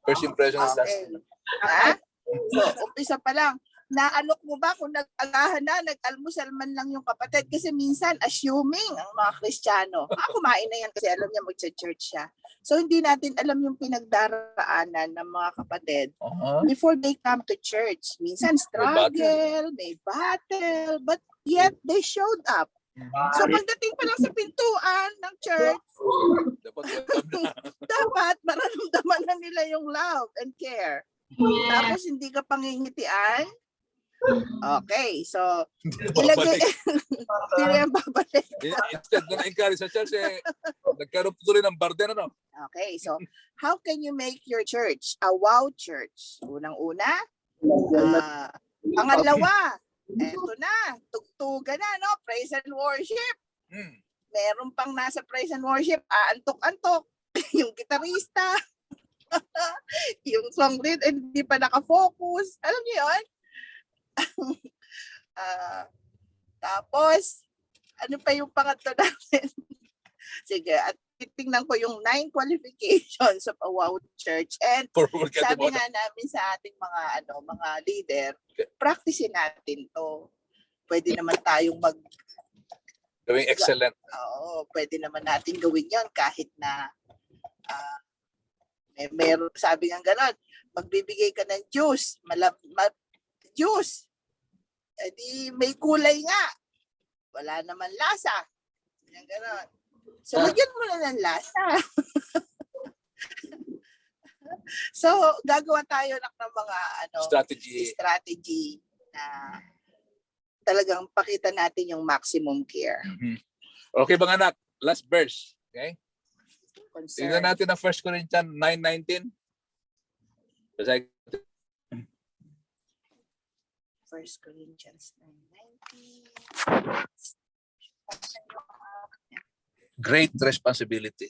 Speaker 1: First impression is last.
Speaker 6: okay. So umpisa pa lang, naalok mo ba kung nag-agahan na, nag-almusal man lang yung kapatid? Kasi minsan, assuming ang mga Kristiyano, kumain na yan kasi alam niya mag-church siya. So hindi natin alam yung pinagdaraanan ng mga kapatid before they come to church. Minsan struggle, may battle, but yet they showed up. So pagdating pa lang sa pintuan ng church, dapat mararamdaman na nila yung love and care. Tapos hindi ka pangingitian. Okay, so ilagay hindi yan babalik.
Speaker 1: Instead na na-encourage sa church, nagkaroon tuloy ng barden, ano?
Speaker 6: Okay, so how can you make your church a wow church? Unang-una, pangalawa, eto na, tugtugan na, no? Praise and worship. Meron pang nasa praise and worship, antok-antok. Yung gitarista, yung song lead, hindi pa nakafocus. Alam niyo yun? Tapos, ano pa yung pangatlo natin? Sige, at titingnan ko yung 9 qualifications of a wow church. And sabi nga namin sa ating mga leader, practicein natin to. Pwede naman tayong
Speaker 1: gawing excellent.
Speaker 6: Oo, pwede naman natin gawin yon kahit na meron, sabi nga gano'n, magbibigay ka ng juice, juice, edi may kulay nga, wala naman lasa. Yan gano'n. So, lagyan mo na ng lasa. So, gagawa tayo ng mga strategy na talagang pakita natin yung maximum care.
Speaker 1: Okay, mga anak, last verse. Okay?
Speaker 6: Concern.
Speaker 1: Tingnan natin ang 1 Corinthians 9:19. Basahin.
Speaker 6: 1 Corinthians 9:19.
Speaker 1: Great responsibility.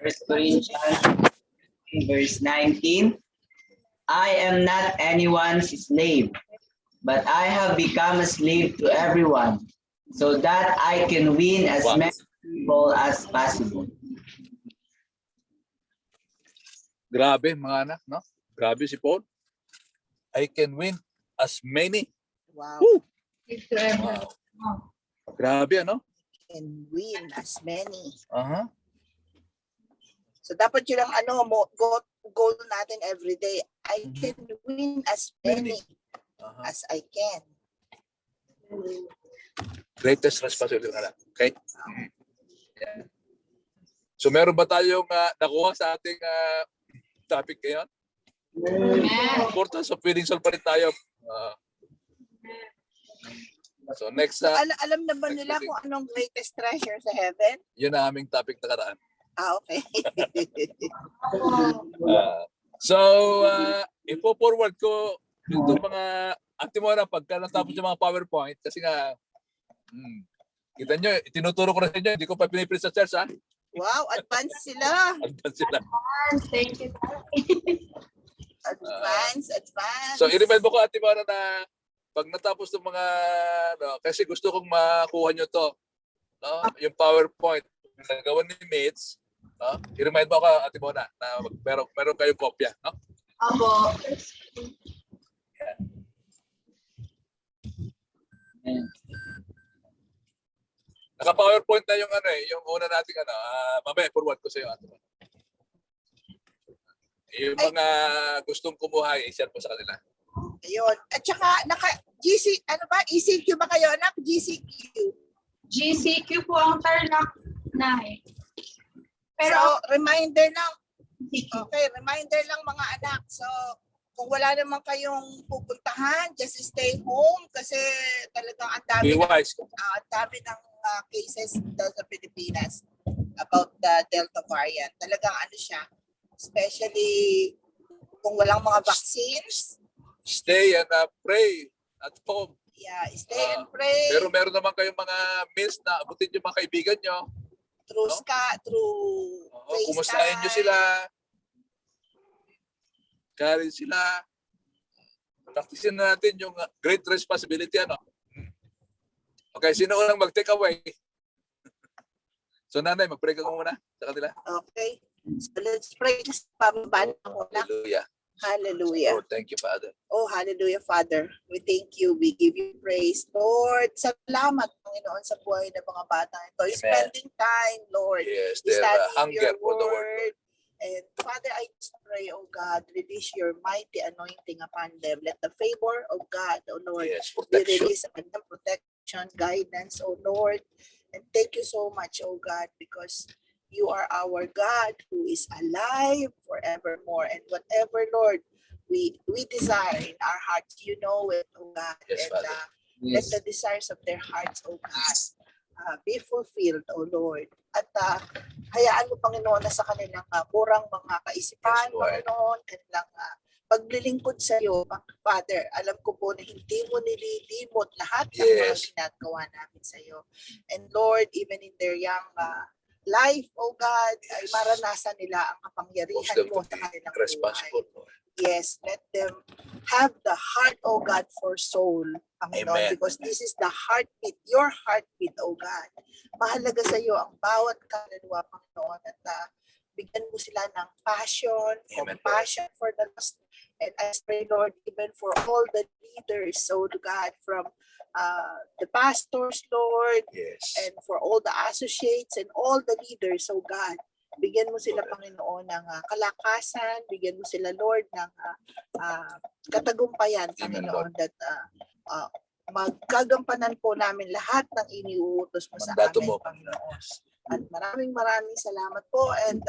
Speaker 4: First Corinthians verse 19. I am not anyone's slave, but I have become a slave to everyone, so that I can win as
Speaker 1: Wow.
Speaker 4: many people as possible.
Speaker 1: Grabe, mga anak, no? Grabe si Paul. I can win as many.
Speaker 6: Wow.
Speaker 1: Woo!
Speaker 2: Wow.
Speaker 1: Grabe, ano?
Speaker 6: And win as many.
Speaker 1: Aha.
Speaker 6: So, dapat yun ang goal natin every day. I can win as many
Speaker 1: Aha.
Speaker 6: as I can.
Speaker 1: Greatest responsibility, mga anak. Okay? Yeah. So, meron ba tayong nakuha sa ating topic ngayon? Importance of feeding soul pa rin tayo. So next,
Speaker 6: Alam na ba nila kung anong greatest treasure sa heaven?
Speaker 1: yun ang aming topic na karaan.
Speaker 6: Okay.
Speaker 1: Ipo-forward ko ito mga Atimona pagka natapos yung mga PowerPoint kasi nga, kita nyo, tinuturo ko na sa inyo, hindi ko pa piniprint sa church, ha?
Speaker 6: Wow, advance sila.
Speaker 1: Advance sila.
Speaker 2: Thank you.
Speaker 6: Advance.
Speaker 1: So, i-remind mo ko, Atimona, na pag natapos ng mga, kasi gusto kong makuha nyo to, no? Yung PowerPoint na nagawa ni Mates, no? I-remind mo ako, Atimona, na meron kayong kopya, no?
Speaker 2: Abo.
Speaker 1: Naka-PowerPoint na yung yung una nating mamaya forward ko sa iyo, Atimona. Yung mga gustong kumuha, i-share mo sa kanila.
Speaker 6: Ayun. At saka, ECQ ba kayo, anak? GCQ.
Speaker 2: GCQ po ang tarlac na eh. Pero,
Speaker 6: So, reminder lang mga anak. So, kung wala naman kayong pupuntahan, just stay home kasi talagang ang
Speaker 1: Be
Speaker 6: dami
Speaker 1: wise.
Speaker 6: ng cases sa Pilipinas about the Delta variant. Talagang siya, especially kung walang mga vaccines.
Speaker 1: Stay and pray at home.
Speaker 6: Yeah, stay and pray
Speaker 1: Pero meron naman kayong mga means na abutin yung mga kaibigan nyo.
Speaker 6: through
Speaker 1: no?
Speaker 6: through FaceTime.
Speaker 1: Kumustahin nyo sila. Karin sila. Practicein na natin yung great responsibility. Okay, sino unang mag-take away? So nanay, mag-pray ka muna sa kanila.
Speaker 6: Okay. So let's pray. Just pababa na muna.
Speaker 1: Hallelujah.
Speaker 6: Hallelujah.
Speaker 1: Lord, thank you, Father.
Speaker 6: Oh, hallelujah, Father. We thank you. We give you praise. Lord, salamat, Panginoon, sa buhay ng mga bata ito.
Speaker 1: Amen.
Speaker 6: Spending time, Lord.
Speaker 1: Yes, their
Speaker 6: Studying
Speaker 1: hunger
Speaker 6: your
Speaker 1: for the word.
Speaker 6: word. And Father, I just pray, oh God, release your mighty anointing upon them. Let the favor of God, oh Lord,
Speaker 1: Yes,
Speaker 6: be
Speaker 1: protection.
Speaker 6: released and the protection, guidance, oh Lord. And thank you so much, oh God, because you are our God who is alive forevermore. And whatever, Lord, we desire in our hearts, you know it, oh God.
Speaker 1: Yes,
Speaker 6: And
Speaker 1: Father.
Speaker 6: let the desires of their hearts, oh God, be fulfilled, oh Lord. At hayaan mo, Panginoon, na sa kanilang murang mga kaisipan,
Speaker 1: Yes, Lord.
Speaker 6: Panginoon, kanilang paglilingkod sa iyo, Father. Alam ko po na hindi mo nililimot lahat ng mga
Speaker 1: Yes.
Speaker 6: ginagawa namin sa iyo. And Lord, even in their young life, oh God, ay
Speaker 1: Yes.
Speaker 6: maranasan nila ang
Speaker 1: Cause
Speaker 6: kapangyarihan
Speaker 1: them
Speaker 6: mo
Speaker 1: to
Speaker 6: sa
Speaker 1: be
Speaker 6: kanilang buhay.
Speaker 1: responsible, Lord.
Speaker 6: Yes, let them have the heart, oh God, for soul, Panginoon,
Speaker 1: Amen.
Speaker 6: because this is the heartbeat, your heartbeat, oh God. Mahalaga sa iyo ang bawat kaluluwa, Panginoon, at bigyan mo sila ng passion,
Speaker 1: Amen,
Speaker 6: compassion for the lost. And I pray, Lord, even for all the leaders, oh God, from the pastors, Lord,
Speaker 1: Yes.
Speaker 6: and for all the associates and all the leaders, oh God. Bigyan mo sila,
Speaker 1: Lord.
Speaker 6: Panginoon, ng kalakasan. Bigyan mo sila, Lord, ng katagumpayan,
Speaker 1: Amen,
Speaker 6: Panginoon, that magkagampanan po namin lahat ng iniuutos mo sa
Speaker 1: Mandato
Speaker 6: amin,
Speaker 1: mo.
Speaker 6: Panginoon. At maraming salamat po, and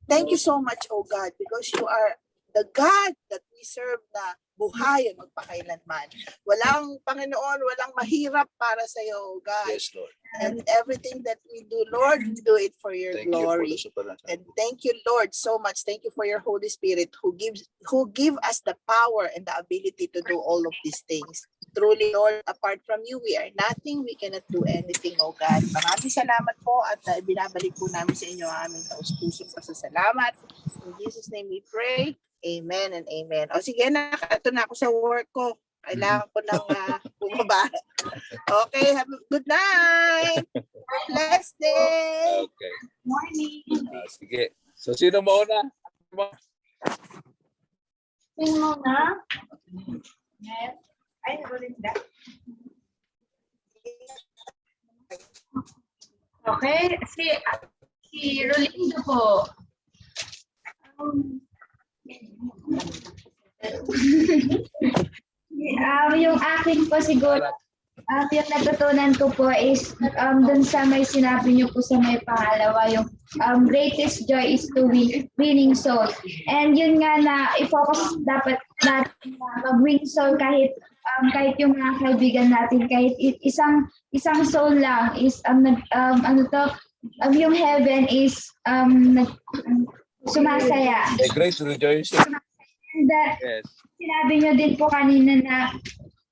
Speaker 6: thank you so much, O God, because you are the God that we serve na buhay at magpakailanman. Walang, Panginoon, walang mahirap para sa iyo, O God.
Speaker 1: Yes, Lord.
Speaker 6: And everything that we do, Lord, we do it for your
Speaker 1: Thank you for
Speaker 6: glory.
Speaker 1: the supernatural.
Speaker 6: And thank you, Lord, so much. Thank you for your Holy Spirit who give us the power and the ability to do all of these things. Truly, Lord, apart from you, we are nothing. We cannot do anything, O God. Maraming salamat po at binabalik po namin sa inyo ang aming taus-pusong pasasalamat. In Jesus' name we pray. Amen and amen. O sige, ito na ako sa work ko. Kailangan ko nang bumaba. Okay, have a good night. Blessed day.
Speaker 1: Okay.
Speaker 2: Morning.
Speaker 1: Sige. So, sino mauna?
Speaker 2: Sino na? Yes. Ay, Rolinda. Okay, si Rolinda po. Yung akin po siguro, yung natutunan ko po is dun sa may sinabi niyo po sa may pangalawa, yung greatest joy is to winning soul. And yun nga na i-focus dapat natin na mag-win soul kahit yung mga kaibigan natin, kahit isang soul lang is yung heaven is sumasaya.
Speaker 1: A great rejoicing.
Speaker 2: And
Speaker 1: Yes.
Speaker 2: sinabi niyo din po kanina na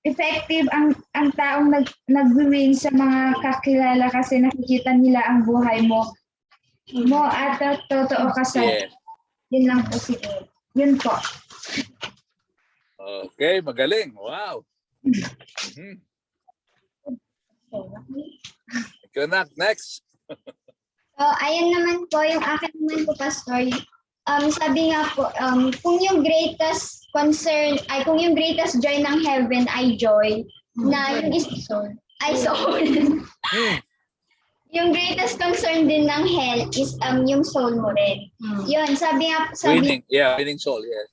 Speaker 2: effective ang taong nag-win sa mga kakilala kasi nakikita nila ang buhay mo at totoo ka sa
Speaker 1: Yes.
Speaker 2: yun lang po siguro. Yun po.
Speaker 1: Okay, magaling. Wow. Mhm. Ikaw na, next.
Speaker 7: So, ayun naman po, yung akin naman po, Pastor. Sabi nga po, kung yung greatest concern, kung yung greatest joy ng heaven ay joy, na yung soul. Yung greatest concern din ng hell is yung soul mo rin. Yun,
Speaker 1: Winning. Yeah, winning soul. Yes.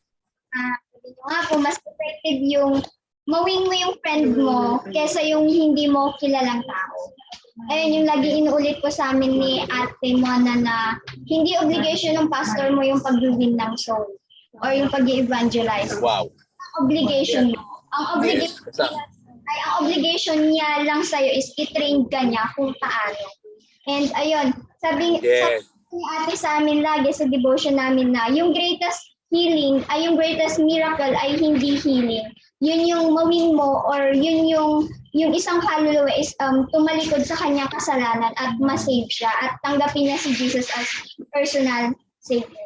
Speaker 7: sabi nyo nga po, mas effective yung mawin mo yung friend mo kesa yung hindi mo kilalang tao. Ayun yung lagi inuulit ko sa amin ni Ate Mona na hindi obligation ng pastor mo yung pag-win ng soul or yung pag-evangelize.
Speaker 1: Wow.
Speaker 7: Obligation mo. Ang obligation
Speaker 1: Yes.
Speaker 7: ang obligation niya lang sa'yo is i-train ka niya kung paano. And ayun, sabi
Speaker 1: Yes.
Speaker 7: ni Ate sa amin lagi sa devotion namin na yung greatest healing ay yung greatest miracle ay hindi healing. Yun yung mawin mo or yun yung isang kaluluwa is tumalikod sa kanyang kasalanan at masave siya at tanggapin niya si Jesus as personal savior.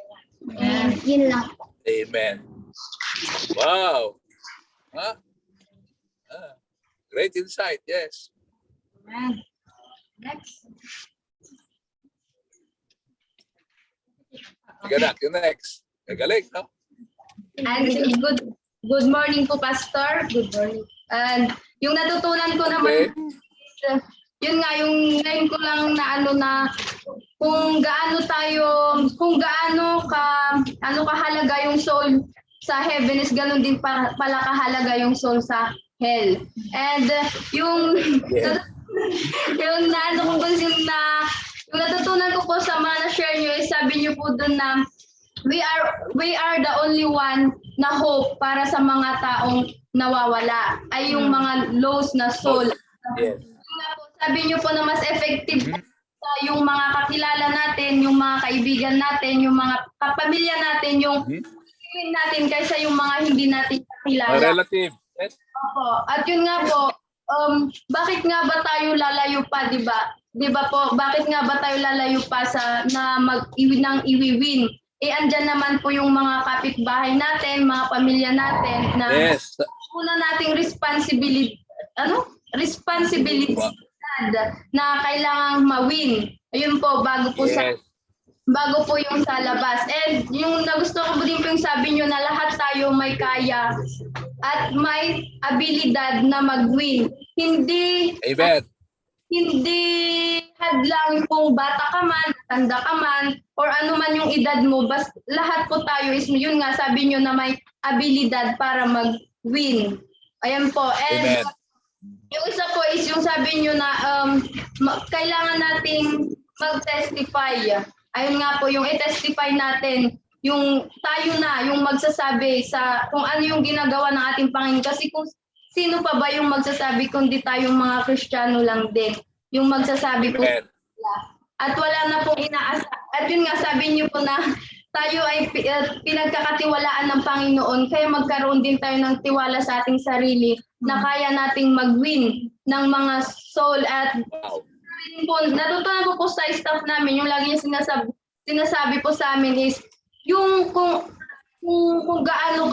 Speaker 7: And yun lang po.
Speaker 1: Amen. Wow. Huh? Great insight. Yes.
Speaker 2: Amen. Next.
Speaker 1: Sige na, yung next. Magaling, no?
Speaker 8: And good morning po, Pastor. Good morning. And yung natutunan ko naman, yun nga, yung ngayon ko lang na na kung gaano kahalaga yung soul sa heaven is ganun din pala kahalaga yung soul sa hell. And yung yung natutunan ko po sa mga na-share nyo is sabi nyo po dun na we are the only one na hope para sa mga taong nawawala ay yung mga lost na soul.
Speaker 1: Yes.
Speaker 8: Sabi niyo po na mas effective sa yung mga kakilala natin, yung mga kaibigan natin, yung mga kapamilya natin, yung kaibigan natin kaysa yung mga hindi natin kakilala.
Speaker 1: Relative. Yes.
Speaker 8: Opo. At yun nga po, bakit nga ba tayo lalayo pa, di ba? Di ba po, bakit nga ba tayo lalayo pa sa na iwi-win? Andyan naman po yung mga kapitbahay natin, mga pamilya natin na
Speaker 1: Yes.
Speaker 8: una nating responsibility na kailangang ma-win. Ayun po, bago po yung sa labas. And yung nagustuhan ko din po yung sabi nyo na lahat tayo may kaya at may abilidad na mag-win.
Speaker 1: Amen.
Speaker 8: Hindi hadlang kung bata ka man, tanda ka man, or ano man yung edad mo, lahat po tayo is, yun nga, sabi nyo na may abilidad para mag-win. Ayan po. And
Speaker 1: Amen.
Speaker 8: Yung isa po is yung sabi nyo na kailangan nating mag-testify. Ayun nga po, yung i-testify natin, yung tayo na, yung magsasabi sa kung ano yung ginagawa ng ating Panginoon. Kasi kung sino pa ba yung magsasabi kundi tayong mga Kristiyano lang din. Yung magsasabi po
Speaker 1: Amen.
Speaker 8: sila. At wala na pong inaasa. At yun nga, sabi niyo po na tayo ay pinagkakatiwalaan ng Panginoon, kaya magkaroon din tayo ng tiwala sa ating sarili na kaya nating mag-win ng mga soul. At
Speaker 1: Wow.
Speaker 8: po, natutunan ko po sa staff namin, yung lagi niya sinasabi po sa amin is, yung kung gaano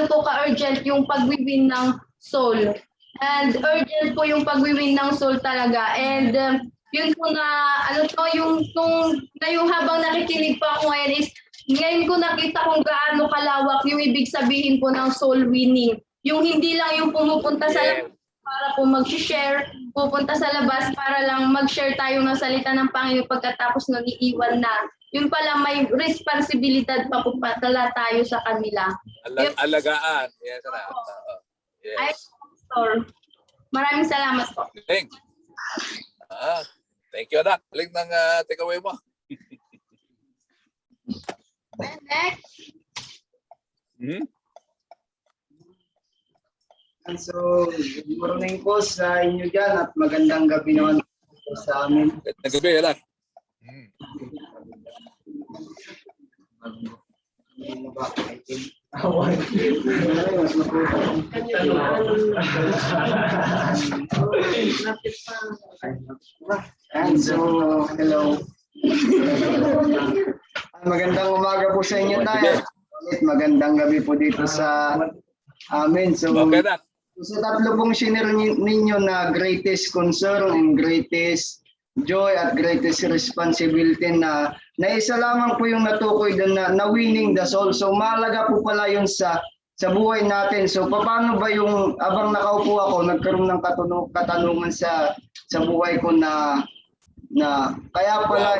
Speaker 8: po ka-urgent yung pag-win ng soul. And urgent po yung pag-win ng soul talaga. And yun po na, yung habang nakikinig pa ako ngayon is, ngayon ko nakita kung gaano kalawak yung ibig sabihin po ng soul winning. Yung hindi lang yung pumupunta sa labas para po mag-share, pupunta sa labas para lang mag-share tayo ng salita ng Panginoon pagkatapos nung iiwan na. Yun pala may responsibilidad pa po pala tayo sa kanila.
Speaker 1: Alagaan. Yes, na.
Speaker 8: Ay,
Speaker 1: Yes.
Speaker 8: Pastor. Maraming salamat po.
Speaker 1: Thank you, anak. Link ng takeaway mo.
Speaker 8: Next.
Speaker 1: Hmm?
Speaker 4: And so, good morning po sa inyo dyan at magandang gabi naman po sa amin.
Speaker 1: Nagabi, anak. Hmm.
Speaker 4: And so, hello. Magandang umaga po sa inyo tayo. Magandang gabi po dito sa amin. So,
Speaker 1: Okay, anak.
Speaker 4: sa tatlo pong shinare ninyo na greatest concern and greatest joy at greatest responsibility na isa lamang po yung natukoy doon na winning the soul. So mahalaga po pala yun sa buhay natin. So paano ba yung abang nakaupo ako, nagkaroon ng katanungan sa buhay ko na kaya pala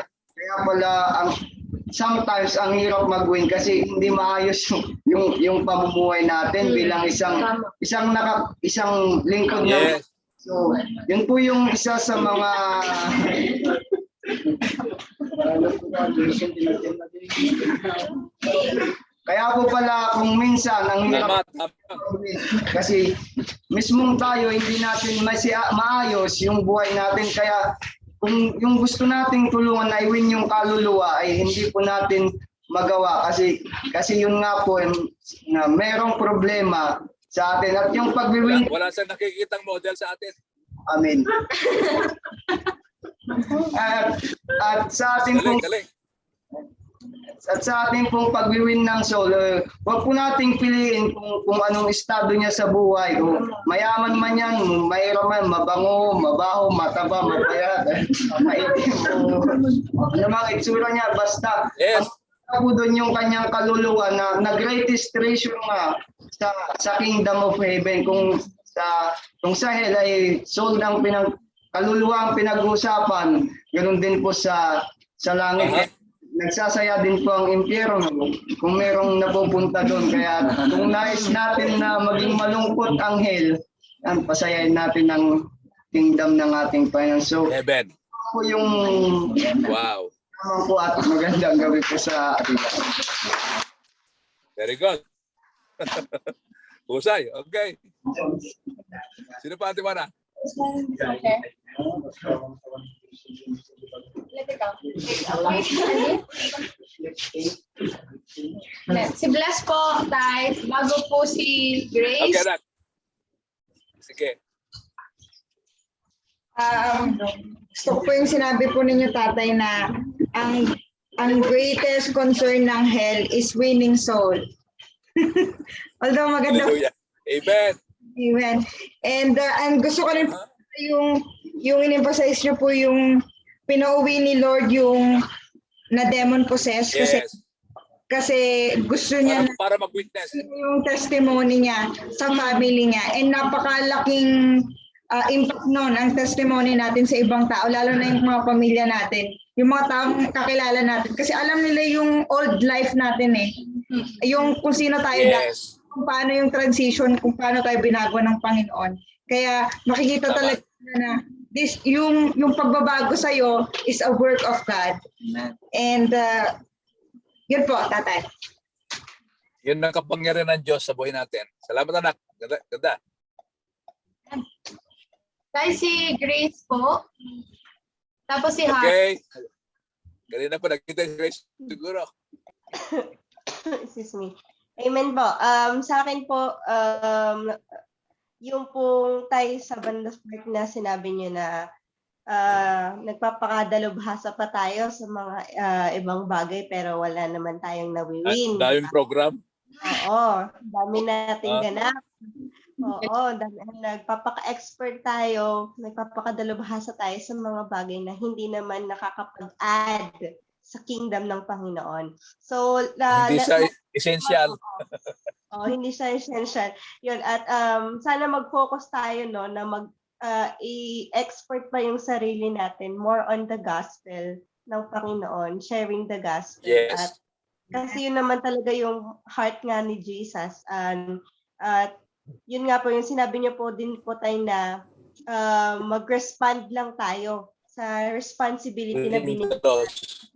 Speaker 4: sometimes ang hirap mag-win kasi hindi maayos yung pamumuhay natin bilang isang lingkod ng.
Speaker 1: Yes.
Speaker 4: So, yun po yung isa sa mga kaya po pala kung minsan ang hirap kasi mismong tayo hindi natin maayos yung buhay natin, kaya kung yung gusto nating tulungan na i-win yung kaluluwa ay hindi po natin magawa kasi yun nga po na merong problema sa atin at yung pag-win.
Speaker 1: Wala siyang nakikitang model sa atin.
Speaker 4: Amen. At sa ating pong pag-win ng soul, huwag po nating piliin kung anong estado niya sa buhay. Kung mayaman man yan, mayroon man, mabango, mabaho, mataba, mapayat, maitim, ano mga itsura niya, basta
Speaker 1: Yes.
Speaker 4: po doon yung kanyang kaluluwa na greatest treasure nga sa kingdom of heaven. Kung sa hell ay soul ng kaluluwa ang pinag-uusapan, ganoon din po sa langit. Nagsasaya din po ang impyerno kung merong napupunta doon. Kaya kung nais natin na maging malungkot ang hell, pasayahin natin ang kingdom ng ating Panginoon. So,
Speaker 1: Heaven.
Speaker 4: po yung
Speaker 1: Wow.
Speaker 4: naman po at magandang gabi po sa ating.
Speaker 1: Very good. Husay. Okay. Sino pa, Ate Mana?
Speaker 8: Okay. Si Bless po, Tay, bago po si
Speaker 1: Okay,
Speaker 8: Grace.
Speaker 1: anak. Sige.
Speaker 9: Gusto ko po yung sinabi po ninyo, tatay, na ang greatest concern ng hell is winning soul. Although maganda.
Speaker 1: Hallelujah. Amen.
Speaker 9: Amen. And gusto ko rin po yung in-emphasize nyo po yung pinauwi ni Lord yung na demon possessed
Speaker 1: Yes.
Speaker 9: kasi gusto niya
Speaker 1: Para mag-witness.
Speaker 9: yung testimony niya sa family niya, and napakalaking impact nun ang testimony natin sa ibang tao, lalo na yung mga pamilya natin, yung mga taong kakilala natin, kasi alam nila yung old life natin yung kung sino tayo dati.
Speaker 1: Yes.
Speaker 9: kung paano yung transition, kung paano tayo binago ng Panginoon. Kaya makikita
Speaker 1: Tama.
Speaker 9: talaga na yung pagbabago sa iyo is a work of God. And yun po, tatay.
Speaker 1: Yun ang kapangyarihan ng Diyos sa buhay natin. Salamat anak. Ganda. Ganda.
Speaker 8: Guys, si Grace po. Tapos si Har.
Speaker 1: Okay. Kanina pa nakita si Grace siguro.
Speaker 10: Excuse me. Amen po. Sa akin po, yung pong tayo sa bandang part na sinabi niyo na nagpapakadalubhasa pa tayo sa mga ibang bagay pero wala naman tayong nawiwin.
Speaker 1: Daming program.
Speaker 10: Oo, dami nating ganap. Oo, nagpapaka-expert tayo, nagpapakadalubhasa tayo sa mga bagay na hindi naman nakakapag-add sa kingdom ng Panginoon. So,
Speaker 1: Hindi siya essential.
Speaker 10: hindi siya essential. Yun, at sana mag-focus tayo no na i-expert pa yung sarili natin more on the gospel ng Panginoon, sharing the gospel.
Speaker 1: Yes.
Speaker 10: At kasi yun naman talaga yung heart nga ni Jesus. At yun nga po, yung sinabi niyo po din po tayo na mag-respond lang tayo sa responsibility na binigay.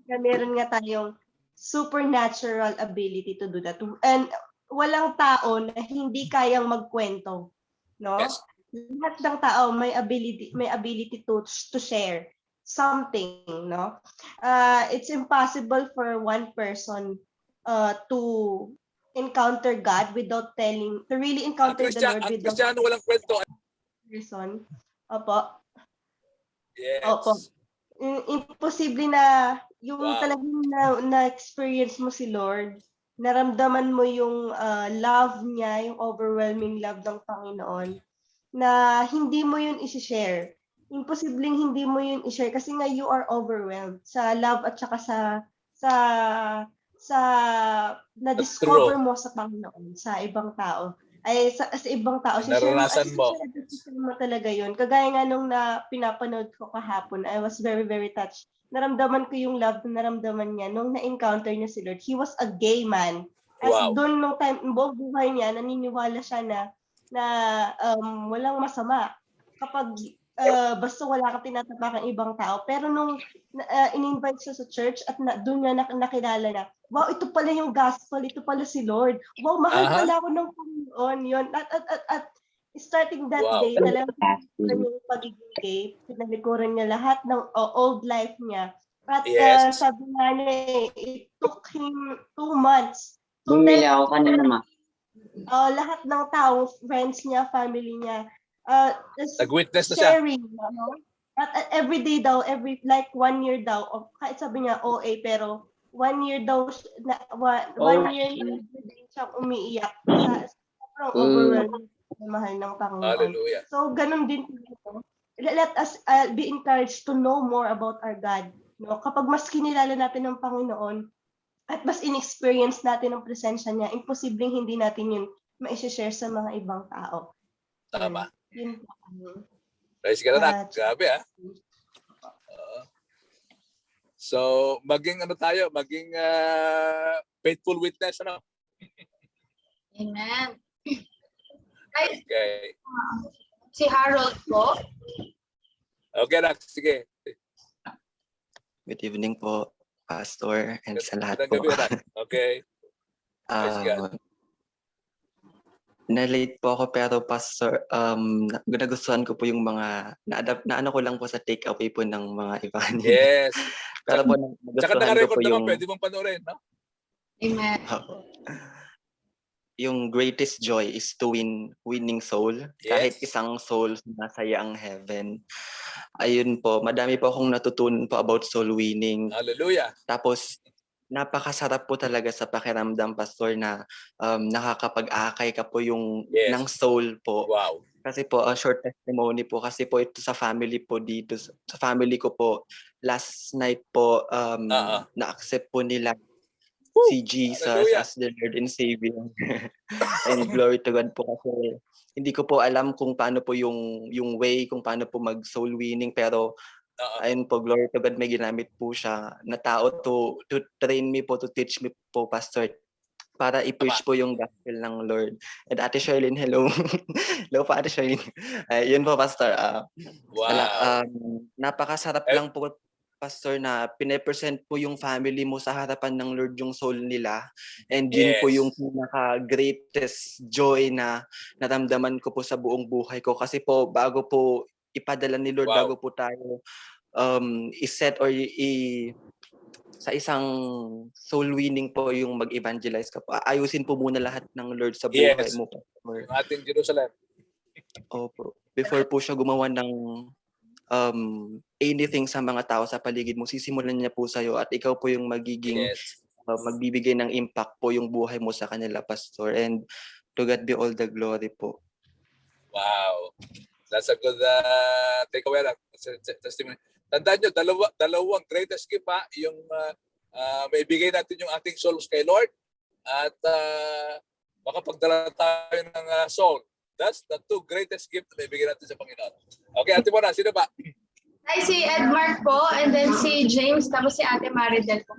Speaker 10: Na meron nga tayong supernatural ability to do that. And walang tao na hindi kayang magkwento, no?
Speaker 1: Yes.
Speaker 10: Lahat ng tao may ability to share something, no? It's impossible for one person to encounter God without to really encounter the Lord
Speaker 1: Ang
Speaker 10: without
Speaker 1: Kristiyano walang kwento.
Speaker 10: person. Opo.
Speaker 1: Yes.
Speaker 10: Opo. Imposible na yung
Speaker 1: Wow.
Speaker 10: talagang na-experience mo si Lord, naramdaman mo yung love niya, yung overwhelming love ng Panginoon, na hindi mo yun i-share. Imposibleng hindi mo yun i-share kasi nga you are overwhelmed sa love at saka sa na-discover mo sa Panginoon, sa ibang tao. Ay sa ibang tao.
Speaker 1: Naranasan mo.
Speaker 10: Share mo talaga yun. Kagaya nga nung pinapanood ko kahapon, I was very, very touched. Naramdaman ko yung love na naramdaman niya nung na-encounter niya si Lord. He was a gay man. At
Speaker 1: Wow.
Speaker 10: doon nung time, buong buhay niya, naniniwala siya na walang masama kapag basta wala ka tinatapakang ibang tao. Pero nung in-invite siya sa church at doon niya nakilala na, wow, ito pala yung gospel, ito pala si Lord. Wow, mahal pala ako ng Panginoon. Yun. At starting that
Speaker 1: Wow.
Speaker 10: day, talagang yung pagiging gay, pinalikuran niya lahat ng old life niya. At
Speaker 1: Yes.
Speaker 10: sabi nga niya, it took him 2 months.
Speaker 4: Bumili ako kanina, ma.
Speaker 10: Lahat ng tao, friends niya, family niya,
Speaker 1: Nag-witness na siya.
Speaker 10: sharing, ano? At every day daw, like 1 year daw, o kahit sabi niya OA, pero 1 year daw, one year na every day siyang umiiyak sa sobrang overwhelming na mahal ng Panginoon.
Speaker 1: Hallelujah.
Speaker 10: So, ganun din po. Let us be encouraged to know more about our God. No? Kapag mas kinilala natin ng Panginoon at mas in-experience natin ang presensya niya, imposibleng hindi natin yun ma-share sa mga ibang tao.
Speaker 1: Tama.
Speaker 10: Yun po.
Speaker 1: Praise ka na. Grabe So, maging tayo, maging faithful witness, ano?
Speaker 8: Amen. Guys,
Speaker 1: Okay.
Speaker 8: si Harold po.
Speaker 1: Okay, nak. Sige.
Speaker 11: Good evening po, Pastor, and sa lahat
Speaker 1: Magandang
Speaker 11: po.
Speaker 1: gabi, nak. Okay. Praise God.
Speaker 11: Na-late po ako pero Pastor, nagustuhan ko po yung mga na-ano ko lang po sa take-away po ng mga evangelist.
Speaker 1: Yes.
Speaker 11: Pero po
Speaker 1: Tsaka
Speaker 11: nagustuhan ko
Speaker 1: naka-record
Speaker 11: po
Speaker 1: naman,
Speaker 11: yung
Speaker 1: pwede mong panoorin, no?
Speaker 8: Amen.
Speaker 11: yung greatest joy is to winning soul.
Speaker 1: Yes.
Speaker 11: Kahit isang soul masaya ang heaven. Ayun po, madami po akong natutunan po about soul winning.
Speaker 1: Hallelujah.
Speaker 11: Tapos, napakasarap po talaga sa pakiramdam, Pastor, na nakakapag-akay ka po yung
Speaker 1: Yes.
Speaker 11: ng soul po.
Speaker 1: Wow.
Speaker 11: Kasi po, a short testimony po, kasi po ito sa family po dito, sa family ko po, last night po, na-accept po nila si Jesus
Speaker 1: Hallelujah.
Speaker 11: as the Lord and Savior. And glory to God po, kasi hindi ko po alam kung paano po yung way, kung paano po mag-soul winning, pero ayun po, glory to God, may ginamit po siya na tao to train me po, to teach me po, Pastor. para i-preach po yung gospel ng Lord. And Ate Sherlyn, hello. Hello po, Ate Sherlyn. Yun po, Pastor.
Speaker 1: Wow.
Speaker 11: Napakasarap lang po, Pastor, na pine-present po yung family mo sa harapan ng Lord yung soul nila. And yun po yung pinaka-greatest joy na naramdaman ko po sa buong buhay ko. Kasi po, bago po ipadala ni Lord, bago po tayo i-set or sa isang soul winning po yung mag-evangelize ka po. Ayusin po muna lahat ng Lord sa buhay mo.
Speaker 1: Yung ating Jerusalem.
Speaker 11: Opo. Before po siya gumawa ng anything sa mga tao sa paligid mo, sisimulan niya po sa'yo at ikaw po yung magiging magbibigay ng impact po yung buhay mo sa kanila, Pastor. And to God be all the glory po.
Speaker 1: Wow. That's a good takeaway. Testimony. Tandaan nyo, dalawang greatest gift yung maibigay natin yung ating souls kay Lord at makapagdala tayo ng soul. That's the two greatest gifts na maibigay natin sa Panginoon. Okay, Ate Mona, sino ba?
Speaker 8: Ay, si Edmark po, and then si James, tapos si Ate Maridel po.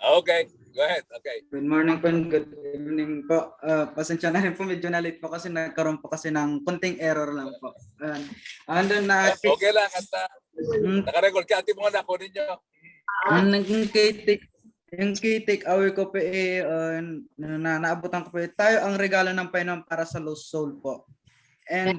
Speaker 1: Okay, go ahead. Okay.
Speaker 12: Good morning po and good evening po. Pasensya na rin po, medyo na-late po kasi nagkaroon po kasi ng konting error lang po. Andun na...
Speaker 1: Okay lang at nakarecord ka. Ate Mona, kunin nyo.
Speaker 12: Yung key take away ko po naabutan ko po tayo ang regalo ng Panginoon para sa lost soul po. And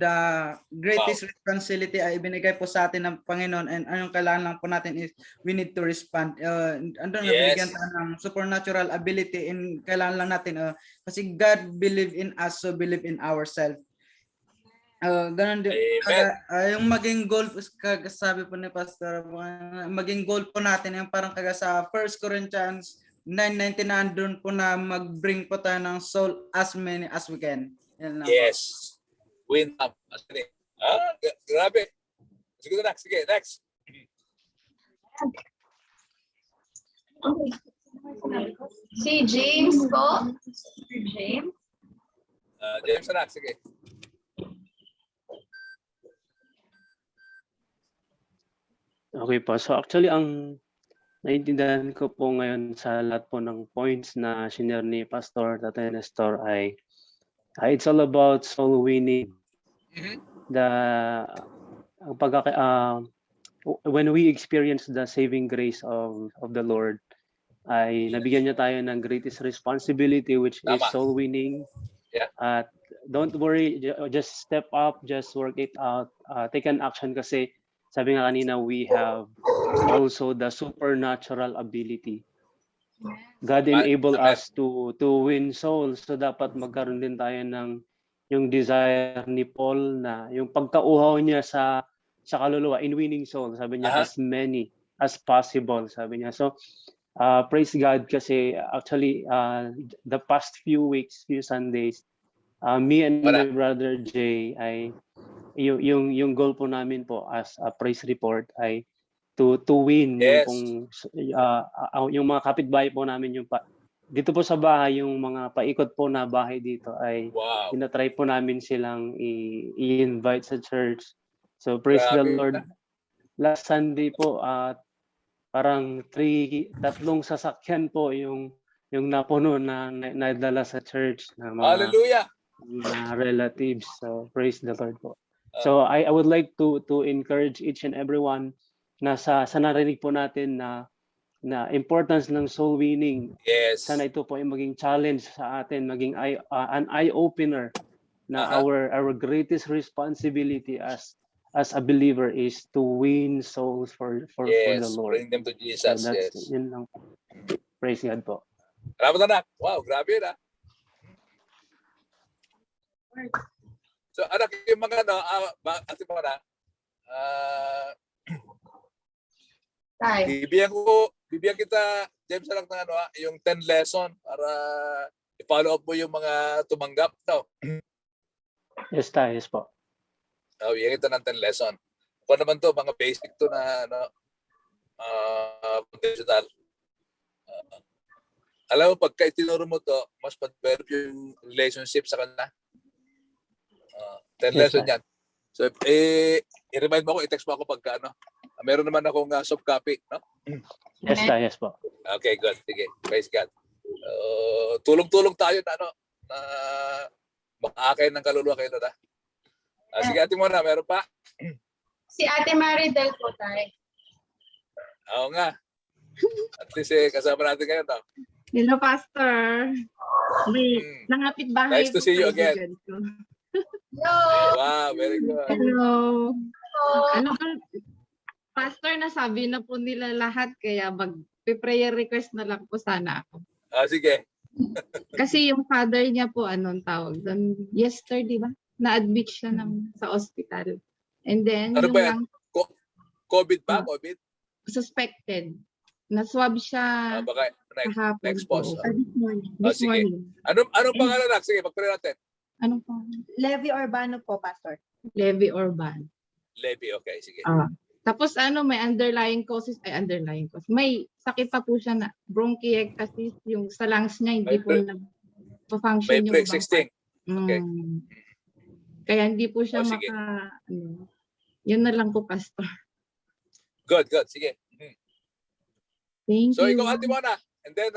Speaker 12: greatest responsibility ay ibinigay po sa atin ng Panginoon, and anong kailangan lang po natin is we need to respond. Nabigyan tayo ng supernatural ability, and kailangan lang natin kasi God believe in us, so believe in ourselves. Ganun din. Yung maging goal, sabi po ni Pastor, maging goal po natin yung parang kaga sa 1 Corinthians 9:19 doon po na mag-bring po tayo ng soul as many as we can.
Speaker 1: Yes. Win up. Grabe. Sige na. Sige, next.
Speaker 8: Si James po. James.
Speaker 1: James na. Sige.
Speaker 13: Okay po. So actually, ang naiintindihan ko po ngayon sa lahat po ng points na shinare ni Pastor Tatay Nestor ay it's all about soul winning. When we experience the saving grace of the Lord, ay nabigyan niya tayo ng greatest responsibility, which is soul winning. At don't worry, just step up, just work it out, take an action kasi sabi nga kanina, we have also the supernatural ability. God enable us to win souls. So dapat magkaroon din tayo ng yung desire ni Paul na yung pagkauhaw niya sa kaluluwa in winning souls. Sabi niya, as many as possible. Sabi niya. So praise God kasi actually the past few weeks, few Sundays, me and my brother Jay ay yung goal po namin po as a praise report ay to win yung mga kapitbahay po namin dito po sa bahay, yung mga paikot po na bahay dito ay tinatry po namin silang i-invite sa church. So praise the Lord. Last Sunday po parang tatlong sasakyan po yung napuno na nadala sa church na mga relatives. So praise the Lord po. So I would like to encourage each and everyone na sa narinig po natin na importance ng soul winning. Sana ito po ay maging challenge sa atin, maging an eye opener na our greatest responsibility as a believer is to win souls for the Lord.
Speaker 1: Bring them to Jesus.
Speaker 13: So yun lang. Praise God po.
Speaker 1: Salamat anak. Wow, grabe na. So anak, yung mga ate mo na, bibigyan kita, James, lang ng yung 10 lesson para i-follow up mo yung mga tumanggap. No?
Speaker 13: Yes po.
Speaker 1: Bibigyan kita ng 10 lesson. Kung naman to, mga basic to na digital. Alam mo, pagka itinuro mo to, mas mag-develop yung relationship sa kanila. 10 lesson yan. So, i-remind mo ako, i-text mo ako pagka meron naman akong soft copy, no?
Speaker 13: Yes po.
Speaker 1: Okay, good. Sige. Praise God. tulong-tulong tayo na makaakain ng kaluluwa kayo na. Sige, Ate Mona, meron pa?
Speaker 8: Si Ate Maridel po tayo.
Speaker 1: Oo nga. At least kasama natin ngayon. No?
Speaker 14: Hello, Pastor. May nangapit bahay.
Speaker 1: Nice to see you again.
Speaker 8: Hello.
Speaker 1: Wow, very good.
Speaker 14: Hello. Ano ba? Pastor, nasabi na po nila lahat kaya mag-prayer request na lang po sana ako.
Speaker 1: Sige.
Speaker 14: Kasi yung father niya po, anong tawag doon? Yesterday, ba? Na-admit siya sa hospital. And then,
Speaker 1: ano
Speaker 14: yung
Speaker 1: ba yan? COVID ba? COVID?
Speaker 14: Suspected. Na-swab siya
Speaker 1: baka
Speaker 14: kahapon.
Speaker 1: na-expose.
Speaker 14: This
Speaker 1: Sige.
Speaker 14: morning.
Speaker 1: Anong pangalan na? Sige, mag-pray natin.
Speaker 14: Anong pangalan?
Speaker 10: Levi Urbano po, Pastor.
Speaker 14: Levi Orban.
Speaker 1: Levi, okay, sige.
Speaker 14: Tapos may underlying causes, may sakit pa po siya na bronchiectasis, yung sa lungs niya hindi po nagpa-function
Speaker 1: May
Speaker 14: yung
Speaker 1: pre-existing. Okay.
Speaker 14: Kaya hindi po siya
Speaker 1: sige.
Speaker 14: yun na lang po, Pastor.
Speaker 1: Good. Sige.
Speaker 14: Thank
Speaker 1: So,
Speaker 14: you.
Speaker 1: ikaw, Ate Mona. And then,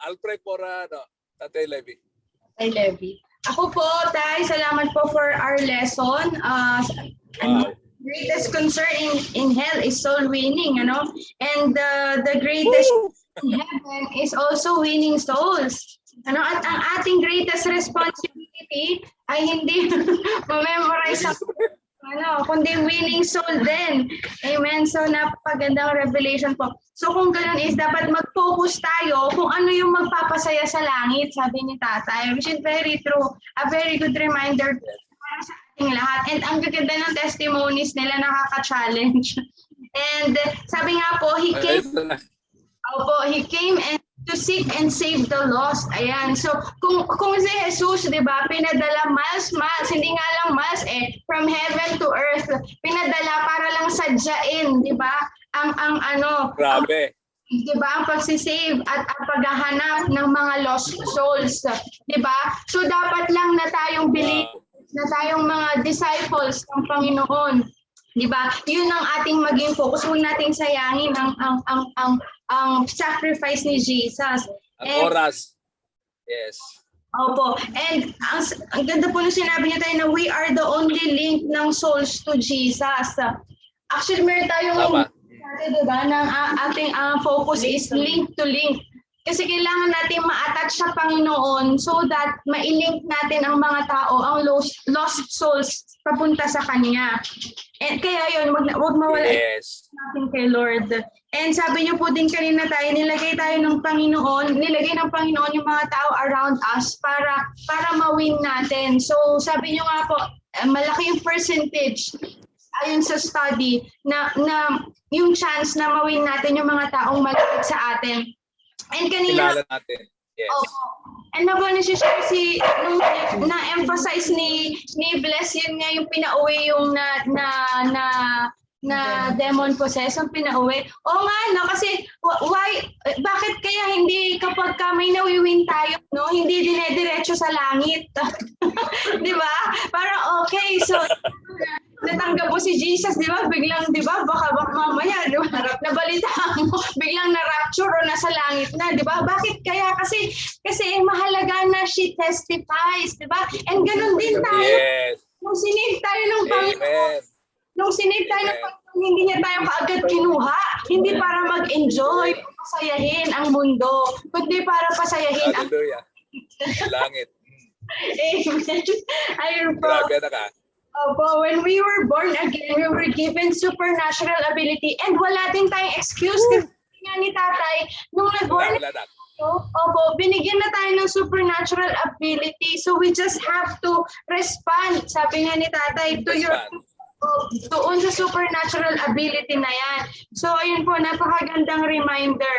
Speaker 1: I'll pray for Tatay Levi.
Speaker 8: Tay Levi. Ako po, Tay, salamat po for our lesson.
Speaker 1: Wow.
Speaker 8: Greatest concern in hell is soul winning, ano? And the greatest in heaven is also winning souls. Ano? At ang ating greatest responsibility ay hindi ma-memorize kundi winning soul din. Amen. So napakagandang revelation po. So kung ganun is dapat mag-focus tayo kung ano yung magpapasaya sa langit, sabi ni Tatay, which is very true. A very good reminder para sa ating lahat. And ang gaganda ng testimonies nila, nakaka-challenge. And sabi nga po, he came and to seek and save the lost. Ayan. So, kung si Jesus, di ba, pinadala miles, hindi nga lang miles from heaven to earth, pinadala para lang sadyain, di ba,
Speaker 1: Grabe.
Speaker 8: Di ba, ang pagsisave at ang paghahanap ng mga lost souls. Di ba? So, dapat lang na tayong na tayong mga disciples ng Panginoon. Di ba? Yun ang ating maging focus. Huwag nating sayangin ang sacrifice ni Jesus.
Speaker 1: Ang oras. Yes.
Speaker 8: Opo. And ang ganda po nung sinabi niya tayo na we are the only link ng souls to Jesus. Actually, meron tayong diba, ng ating focus is link to link. Kasi kailangan natin ma-attach sa Panginoon so that ma-link natin ang mga tao, ang lost souls papunta sa Kanya. And kaya yun, wag mawala natin kay Lord. And sabi niyo po din kanina tayo, nilagay ng Panginoon yung mga tao around us para ma-win natin. So sabi niyo nga po, malaki yung percentage ayon sa study na yung chance na ma-win natin yung mga taong malapit sa atin. And kanina,
Speaker 1: natin. Yes.
Speaker 8: And nabona siya nung na-emphasize ni Bless, yun nga yung pinauwi yung na demon possessed, ang pinauwi. Oo nga, no? Kasi bakit kaya hindi kapag may nawiwin tayo, no? Hindi dinediretso sa langit. Di ba? Parang okay, so natanggap po si Jesus, di ba? Biglang, di ba? Baka mamaya, di ba? Nabalitaan mo, biglang na-rapture o nasa langit na, di ba? Bakit kaya? Kasi mahalaga na she testifies, di ba? And ganun din tayo.
Speaker 1: Yes.
Speaker 8: Nung sinave tayo ng Panginoon, hindi niya tayo kaagad kinuha. Hindi para mag-enjoy, pasayahin ang mundo, kundi para pasayahin ang
Speaker 1: langit.
Speaker 8: Amen. Ayun po.
Speaker 1: Grabe na ka.
Speaker 8: When we were born again, we were given supernatural ability and wala din tayong excuse. Kasi nga ni Tatay, nung nag-born, binigyan na tayo ng supernatural ability. So we just have to respond, sabi nga ni Tatay, doon sa supernatural ability na yan. So ayun po, napakagandang reminder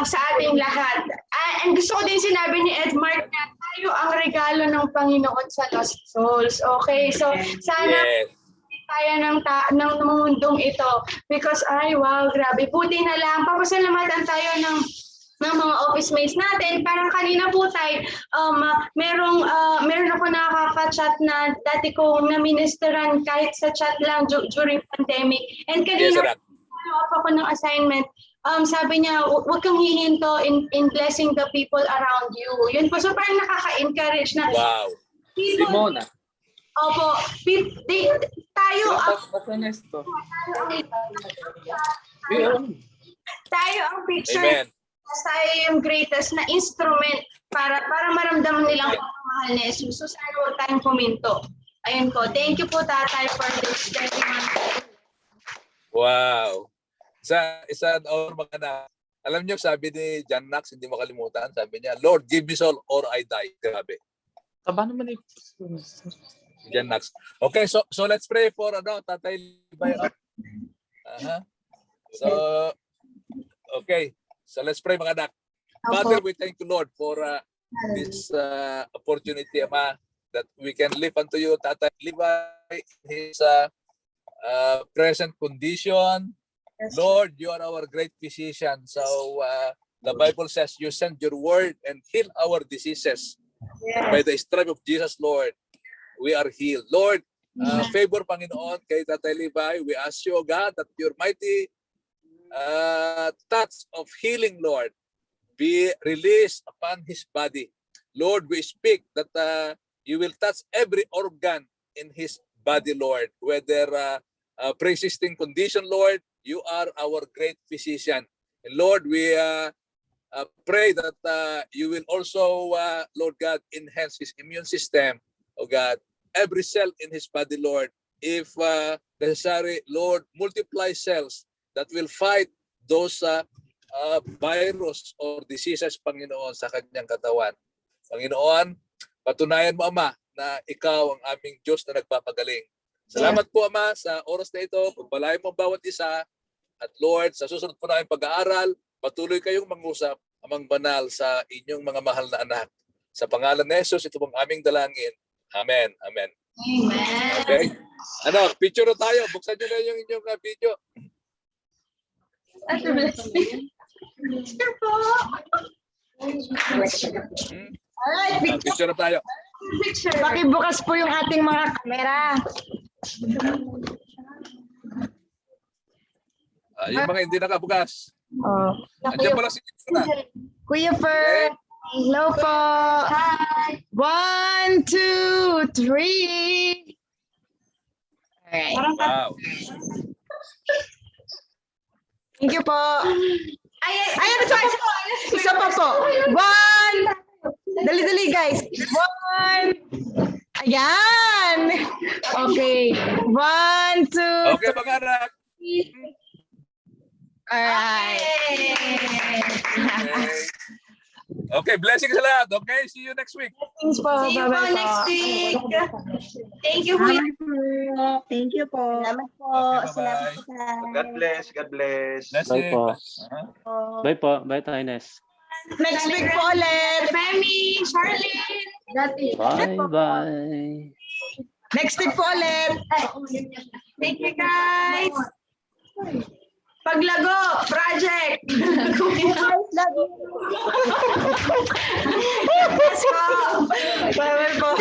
Speaker 8: sa ating lahat. And gusto ko din sinabi ni Edmark na tayo ang regalo ng Panginoon sa lost souls. Okay, so sana tayo ng mundong ito because wow, grabe. Buti na lang, papasalamatan tayo ng mga office mates natin. Parang kanina po tayo, meron ako nakaka-chat na dati kong na-ministeran kahit sa chat lang during pandemic. And kanina, off ako ng assignment, sabi niya, huwag kang hihinto in blessing the people around you. Yun po, so parang nakaka-encourage na.
Speaker 1: Wow.
Speaker 8: People,
Speaker 15: Simona.
Speaker 8: Opo, tayo ang picture.
Speaker 1: Amen.
Speaker 8: Tayo yung greatest na instrument para maramdaman nilang pagmamahal ni Jesus. So sana huwag tayong puminto. Ayun po. Thank you po, Tatay, for this 31.
Speaker 1: Wow. Isa mga anak. Alam niyo, sabi ni John Knox, hindi makalimutan, sabi niya, Lord, give me soul or I die. Grabe.
Speaker 15: Taba naman
Speaker 1: John Knox. Okay, so let's pray for Tatay Libay. So, okay. So let's pray mga anak. Father, we thank you, Lord, for this opportunity, Ama, that we can live unto you, Tatay Libay, in his present condition. Lord, you are our great physician. So the Bible says you send your word and heal our diseases.
Speaker 2: Yes.
Speaker 1: By the stripe of Jesus, Lord, we are healed. Lord, favor, Panginoon, kay Tatay Libay. We ask you, O God, that your mighty touch of healing, Lord, be released upon his body. Lord, we speak that you will touch every organ in his body, Lord. Whether pre-existing condition, Lord, you are our great physician. And Lord, we pray that you will also, Lord God, enhance his immune system, oh God, every cell in his body, Lord. If necessary, Lord, multiply cells that will fight those virus or diseases, Panginoon, sa kanyang katawan. Panginoon, patunayan mo, Ama, na ikaw ang aming Diyos na nagpapagaling. Salamat po, Ama, sa oras na ito. Pagpalain mo bawat isa. At Lord, sa susunod po namin pag-aaral, patuloy kayong mangusap, Amang Banal, sa inyong mga mahal na anak. Sa pangalan ni Jesus, ito pong aming dalangin. Amen. Amen.
Speaker 8: Amen.
Speaker 1: Okay? Picture na tayo. Buksan nyo na yung inyong video.
Speaker 8: Picture po.
Speaker 9: Alright,
Speaker 1: Picture na tayo.
Speaker 8: Picture.
Speaker 9: pakibukas po yung ating mga kamera.
Speaker 1: Yung mga hindi nakabukas.
Speaker 9: Oh.
Speaker 1: Andiyan pala si Kitsuna.
Speaker 9: Kuya Fer, hello po.
Speaker 8: Hi.
Speaker 9: 1, 2, 3. Alright.
Speaker 1: Wow.
Speaker 9: Thank you po.
Speaker 8: Ay,
Speaker 9: Isa pa po. 1. Dali-dali guys. 1. Ayan. Okay. 1, 2.
Speaker 1: Okay, mga anak.
Speaker 9: Alright.
Speaker 1: Okay, blessings sa lahat. Okay, see you next week.
Speaker 9: Thanks po.
Speaker 8: See you po
Speaker 9: Bye-bye po.
Speaker 8: next week. Thank you, Kuya.
Speaker 10: Thank you po. Salamat po.
Speaker 1: Okay,
Speaker 10: Salamat
Speaker 1: bye-bye.
Speaker 10: po.
Speaker 11: God bless. God bless.
Speaker 13: Bye po. Bye po. Bye, Tay Ines.
Speaker 9: Next week po ulit.
Speaker 8: Femi, Charlene.
Speaker 13: Bye-bye.
Speaker 9: Next week po ulit.
Speaker 8: Thank you, guys. Paglago, project. Let's go.
Speaker 9: Bye-bye po.